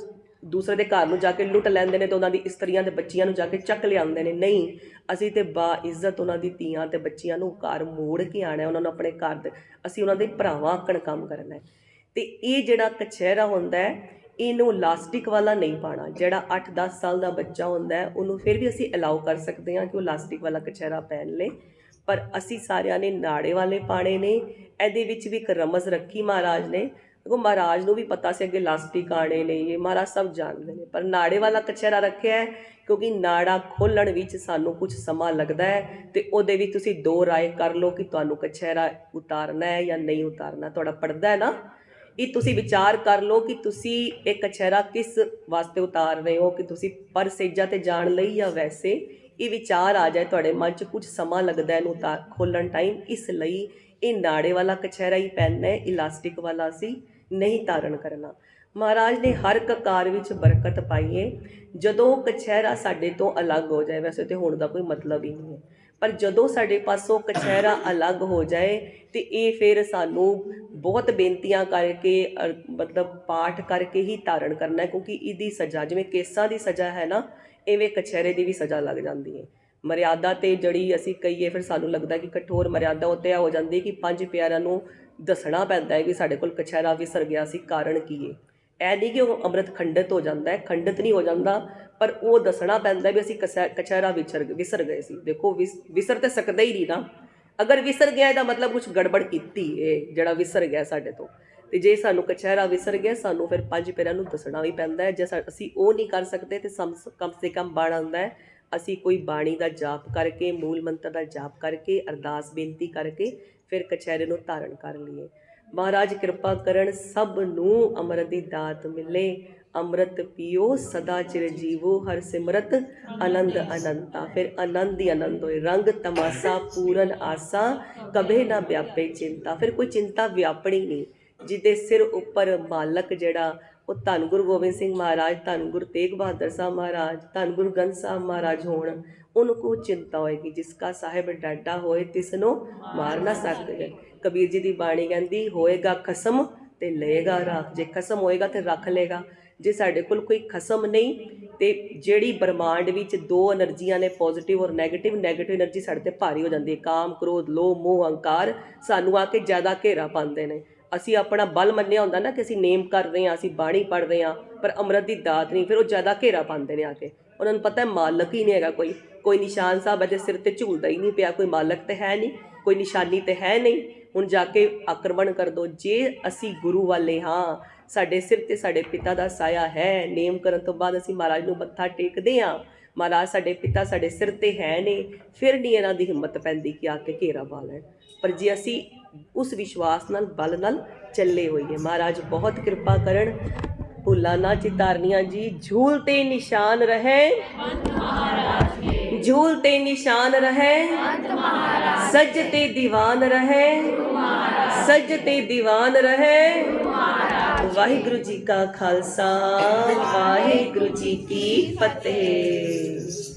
ਦੂਸਰੇ ਦੇ ਘਰ ਨੂੰ ਜਾ ਕੇ ਲੁੱਟ ਲੈਂਦੇ ਨੇ ਤੇ ਉਹਨਾਂ ਦੀ ਇਸਤਰੀਆਂ ਤੇ ਬੱਚੀਆਂ ਨੂੰ ਜਾ ਕੇ ਚੱਕ ਲਿਆਉਂਦੇ ਨੇ। ਨਹੀਂ, ਅਸੀਂ ਤੇ ਬਾਇੱਜ਼ਤ ਉਹਨਾਂ ਦੀ ਧੀਆਂ ਤੇ ਬੱਚੀਆਂ ਨੂੰ ਘਰ ਮੋੜ ਕੇ ਆਉਣਾ, ਉਹਨਾਂ ਨੂੰ ਆਪਣੇ ਘਰ ਦੇ ਅਸੀਂ ਉਹਨਾਂ ਦੇ ਭਰਾਵਾਂ ਆਕਣ ਕੰਮ ਕਰਨਾ। ਤੇ ਇਹ ਜਿਹੜਾ ਕਛਹਿਰਾ ਹੁੰਦਾ ਹੈ ਇਹਨੂੰ ਲਾਸਟਿਕ ਵਾਲਾ ਨਹੀਂ ਪਾਉਣਾ। ਜਿਹੜਾ 8-10 ਸਾਲ ਦਾ ਬੱਚਾ ਹੁੰਦਾ ਹੈ ਉਹਨੂੰ ਫਿਰ ਵੀ ਅਸੀਂ ਅਲਾਉ ਕਰ ਸਕਦੇ ਹਾਂ ਕਿ ਉਹ ਲਾਸਟਿਕ ਵਾਲਾ ਕਛਹਿਰਾ ਪਹਿਨ ਲੇ, ਪਰ ਅਸੀਂ ਸਾਰਿਆਂ ਨੇ ਨਾੜੇ ਵਾਲੇ ਪਾਣੇ ਨੇ। ਇਹਦੇ ਵਿੱਚ ਵੀ ਇੱਕ ਰਮਜ਼ ਰੱਖੀ ਮਹਾਰਾਜ ਨੇ, ਦੇਖੋ ਮਹਾਰਾਜ ਨੂੰ ਵੀ ਪਤਾ ਸੀ ਅੱਗੇ ਇਲਾਸਟਿਕ ਆਣੇ ਨੇ, ਇਹ ਮਹਾਰਾਜ ਸਭ ਜਾਣਦੇ ਨੇ, ਪਰ ਨਾੜੇ ਵਾਲਾ ਕਛਹਿਰਾ ਰੱਖਿਆ ਹੈ ਕਿਉਂਕਿ ਨਾੜਾ ਖੋਲ੍ਹਣ ਵਿੱਚ ਸਾਨੂੰ ਕੁਝ ਸਮਾਂ ਲੱਗਦਾ ਹੈ, ਅਤੇ ਉਹਦੇ ਵਿੱਚ ਤੁਸੀਂ ਦੋ ਰਾਏ ਕਰ ਲਓ ਕਿ ਤੁਹਾਨੂੰ ਕਛਹਿਰਾ ਉਤਾਰਨਾ ਹੈ ਜਾਂ ਨਹੀਂ ਉਤਾਰਨਾ। ਤੁਹਾਡਾ ਪੜਦਾ ਹੈ ਨਾ, ਇਹ ਤੁਸੀਂ ਵਿਚਾਰ ਕਰ ਲਓ ਕਿ ਤੁਸੀਂ ਇਹ ਕਛਹਿਰਾ ਕਿਸ ਵਾਸਤੇ ਉਤਾਰ ਰਹੇ ਹੋ, ਕਿ ਤੁਸੀਂ ਪਰ ਸੇਜਾ 'ਤੇ ਜਾਣ ਲਈ ਜਾਂ ਵੈਸੇ। ਇਹ ਵਿਚਾਰ ਆ ਜਾਏ ਤੁਹਾਡੇ ਮਨ 'ਚ, ਕੁਝ ਸਮਾਂ ਲੱਗਦਾ ਇਹਨੂੰ ਖੋਲ੍ਹਣ ਟਾਈਮ, ਇਸ ਲਈ ਇਹ ਨਾੜੇ ਵਾਲਾ ਕਛਹਿਰਾ ਹੀ ਪਹਿਨਣਾ ਹੈ, ਇਲਾਸਟਿਕ ਵਾਲਾ ਅਸੀਂ ਨਹੀਂ ਧਾਰਨ ਕਰਨਾ। ਮਹਾਰਾਜ ਨੇ ਹਰ ਕਕਾਰ ਵਿੱਚ ਬਰਕਤ ਪਾਈ ਹੈ। ਜਦੋਂ ਕਛਹਿਰਾ ਸਾਡੇ ਤੋਂ ਅਲੱਗ ਹੋ ਜਾਏ, ਵੈਸੇ ਤਾਂ ਹੋਣ ਦਾ ਕੋਈ ਮਤਲਬ ਹੀ ਨਹੀਂ ਹੈ, ਪਰ ਜਦੋਂ ਸਾਡੇ ਪਾਸੋਂ ਕਛਹਿਰਾ ਅਲੱਗ ਹੋ ਜਾਏ ਤੇ ਇਹ ਫਿਰ ਸਾਨੂੰ ਬਹੁਤ ਬੇਨਤੀਆਂ ਕਰਕੇ ਮਤਲਬ ਪਾਠ ਕਰਕੇ ਹੀ ਧਾਰਨ ਕਰਨਾ ਹੈ, ਕਿਉਂਕਿ ਇਹਦੀ ਸਜ਼ਾ ਜਿਵੇਂ ਕੇਸਾਂ ਦੀ ਸਜ਼ਾ ਹੈ ਨਾ, ਇਵੇਂ ਕਛਹਿਰੇ ਦੀ ਵੀ ਸਜ਼ਾ ਲੱਗ ਜਾਂਦੀ ਹੈ। ਮਰਿਆਦਾ ਤੇ ਜਿਹੜੀ ਅਸੀਂ ਕਹੀਏ ਫਿਰ ਸਾਨੂੰ ਲੱਗਦਾ ਕਿ ਕਠੋਰ ਮਰਿਆਦਾ ਉੱਤੇ ਹੋ ਜਾਂਦੀ ਹੈ ਕਿ ਪੰਜ ਪਿਆਰਿਆਂ ਨੂੰ ਦੱਸਣਾ ਪੈਂਦਾ ਹੈ ਕਿ ਸਾਡੇ ਕੋਲ ਕਛਹਿਰਾ ਵਿਸਰ ਗਿਆ ਸੀ, ਕਾਰਨ ਕੀ ਹੈ। ਇਹ ਨਹੀਂ ਕਿ ਉਹ ਅੰਮ੍ਰਿਤ ਖੰਡਿਤ ਹੋ ਜਾਂਦਾ ਹੈ, ਖੰਡਿਤ ਨਹੀਂ ਹੋ ਜਾਂਦਾ, ਪਰ ਉਹ ਦੱਸਣਾ ਪੈਂਦਾ ਵੀ ਅਸੀਂ ਕਛਹਿਰਾ ਵਿਸਰ ਗਏ ਸੀ। ਦੇਖੋ ਵਿਸਰ ਤਾਂ ਸਕਦਾ ਹੀ ਨਹੀਂ ਨਾ, ਅਗਰ ਵਿਸਰ ਗਿਆ ਇਹਦਾ ਮਤਲਬ ਕੁਛ ਗੜਬੜ ਕੀਤੀ ਹੈ ਜਿਹੜਾ ਵਿਸਰ ਗਿਆ ਸਾਡੇ ਤੋਂ। ਅਤੇ ਜੇ ਸਾਨੂੰ ਕਛਹਿਰਾ ਵਿਸਰ ਗਿਆ, ਸਾਨੂੰ ਫਿਰ ਪੰਜ ਪਿਆਰਿਆਂ ਨੂੰ ਦੱਸਣਾ ਵੀ ਪੈਂਦਾ ਹੈ। ਜੇ ਅਸੀਂ ਉਹ ਨਹੀਂ ਕਰ ਸਕਦੇ ਤਾਂ ਕਮ ਸੇ ਕਮ ਬਾਣ ਆਉਂਦਾ ਹੈ, ਅਸੀਂ ਕੋਈ ਬਾਣੀ ਦਾ ਜਾਪ ਕਰਕੇ, ਮੂਲ ਮੰਤਰ ਦਾ ਜਾਪ ਕਰਕੇ, ਅਰਦਾਸ ਬੇਨਤੀ ਕਰਕੇ ਫਿਰ ਕਛਹਿਰੇ ਨੂੰ ਧਾਰਨ ਕਰ ਲਈਏ। ਮਹਾਰਾਜ ਕਿਰਪਾ ਕਰਨ, ਸਭ ਨੂੰ ਅੰਮ੍ਰਿਤ ਦੀ ਦਾਤ ਮਿਲੇ। ਅੰਮ੍ਰਿਤ ਪੀਓ ਸਦਾ ਚਿਰ ਜੀਵੋ, ਹਰ ਸਿਮਰਤ ਆਨੰਦ ਅਨੰਤਾ। ਫਿਰ ਆਨੰਦ ਹੀ ਆਨੰਦ ਹੋਏ। ਰੰਗ ਤਮਾਸਾ ਪੂਰਨ ਆਸਾ, ਕਭੇ ਨਾ ਵਿਆਪੇ ਚਿੰਤਾ। ਫਿਰ ਕੋਈ ਚਿੰਤਾ ਵਿਆਪਣੀ ਨਹੀਂ। ਜਿਹਦੇ ਸਿਰ ਉੱਪਰ ਮਾਲਕ ਜਿਹੜਾ ਉਹ ਧੰਨ ਗੁਰੂ ਗੋਬਿੰਦ ਸਿੰਘ ਮਹਾਰਾਜ, ਧੰਨ ਗੁਰੂ ਤੇਗ ਬਹਾਦਰ ਸਾਹਿਬ ਮਹਾਰਾਜ, ਧੰਨ ਗੁਰੂ ਗ੍ਰੰਥ ਸਾਹਿਬ ਮਹਾਰਾਜ ਹੋਣ, ਉਹਨੂੰ ਕੋਈ ਚਿੰਤਾ ਹੋਏਗੀ। ਜਿਸਕਾ ਸਾਹਿਬ ਡਾਡਾ ਹੋਏ ਤਿਸਨੂੰ ਮਾਰ ਨਾ ਸਕਦੇ। ਕਬੀਰ ਜੀ ਦੀ ਬਾਣੀ ਕਹਿੰਦੀ, ਹੋਏਗਾ ਖਸਮ ਤੇ ਲਏਗਾ ਰਾਖ। ਜੇ ਖਸਮ ਹੋਏਗਾ ਤੇ ਰੱਖ ਲਏਗਾ। ਜੇ ਸਾਡੇ ਕੋਲ ਕੋਈ ਖਸਮ ਨਹੀਂ, ਤੇ ਜਿਹੜੀ ਬ੍ਰਹਮਾਂਡ ਵਿੱਚ ਦੋ ਐਨਰਜੀਆਂ ਨੇ, ਪੋਜ਼ੀਟਿਵ ਔਰ ਨੈਗੇਟਿਵ, ਨੈਗੇਟਿਵ ਐਨਰਜੀ ਸਾਡੇ 'ਤੇ ਭਾਰੀ ਹੋ ਜਾਂਦੀ ਹੈ। ਕਾਮ, ਕ੍ਰੋਧ, ਲੋਭ, ਮੋਹ, ਅਹੰਕਾਰ ਸਾਨੂੰ ਆ ਕੇ ਜ਼ਿਆਦਾ ਘੇਰਾ ਪਾਉਂਦੇ ਨੇ। ਅਸੀਂ ਆਪਣਾ ਬਲ ਮੰਨਿਆ ਹੁੰਦਾ ਨਾ ਕਿ ਅਸੀਂ ਨੇਮ ਕਰ ਰਹੇ ਹਾਂ, ਅਸੀਂ ਬਾਣੀ ਪੜ੍ਹ ਰਹੇ ਹਾਂ, ਪਰ ਅੰਮ੍ਰਿਤ ਦੀ ਦਾਤ ਨਹੀਂ, ਫਿਰ ਉਹ ਜ਼ਿਆਦਾ ਘੇਰਾ ਪਾਉਂਦੇ ਨੇ ਆ ਕੇ। ਉਹਨਾਂ ਨੂੰ ਪਤਾ ਮਾਲਕ ਹੀ ਨਹੀਂ ਹੈਗਾ ਕੋਈ ਨਿਸ਼ਾਨ ਸਾਹਿਬ ਇਹਦੇ ਸਿਰ 'ਤੇ ਝੂਲਦਾ ਹੀ ਨਹੀਂ ਪਿਆ, ਕੋਈ ਮਾਲਕ ਤਾਂ ਹੈ ਨਹੀਂ, ਕੋਈ ਨਿਸ਼ਾਨੀ ਤਾਂ ਹੈ ਨਹੀਂ। ਹੁਣ ਜਾ ਕੇ ਆਕਰਮਣ ਕਰ ਦਿਓ। ਜੇ ਅਸੀਂ ਗੁਰੂ ਵਾਲੇ ਹਾਂ, ਸਾਡੇ ਸਿਰ 'ਤੇ ਸਾਡੇ ਪਿਤਾ ਦਾ ਸਾਇਆ ਹੈ, ਨੇਮ ਕਰਨ ਤੋਂ ਬਾਅਦ ਅਸੀਂ ਮਹਾਰਾਜ ਨੂੰ ਮੱਥਾ ਟੇਕਦੇ ਹਾਂ, ਮਹਾਰਾਜ ਸਾਡੇ ਪਿਤਾ ਸਾਡੇ ਸਿਰ 'ਤੇ ਹੈ ਨੇ, ਫਿਰ ਨਹੀਂ ਇਹਨਾਂ ਦੀ ਹਿੰਮਤ ਪੈਂਦੀ ਕਿ ਆ ਕੇ ਘੇਰਾ ਪਾ ਲੈਣ। ਪਰ ਜੇ ਅਸੀਂ ਉਸ ਵਿਸ਼ਵਾਸ ਨਾਲ, ਬਲ ਨਾਲ ਚੱਲੇ ਹੋਈਏ, ਮਹਾਰਾਜ ਬਹੁਤ ਕਿਰਪਾ ਕਰਨ। ਭੁੱਲਾਂ ਨਾ ਚਿਤਾਰਨੀਆਂ ਜੀ। ਝੂਲ ਤੇ ਨਿਸ਼ਾਨ ਰਹੇ, ਝੂਲ ਤੇ ਨਿਸ਼ਾਨ ਰਹੇ, ਸੱਜ ਤੇ ਦੀਵਾਨ ਰਹੇ, ਸੱਜ ਤੇ ਦੀਵਾਨ ਰਹੇ। ਵਾਹਿਗੁਰੂ ਜੀ ਕਾ ਖਾਲਸਾ, ਵਾਹਿਗੁਰੂ ਜੀ ਕੀ ਫਤਿਹ।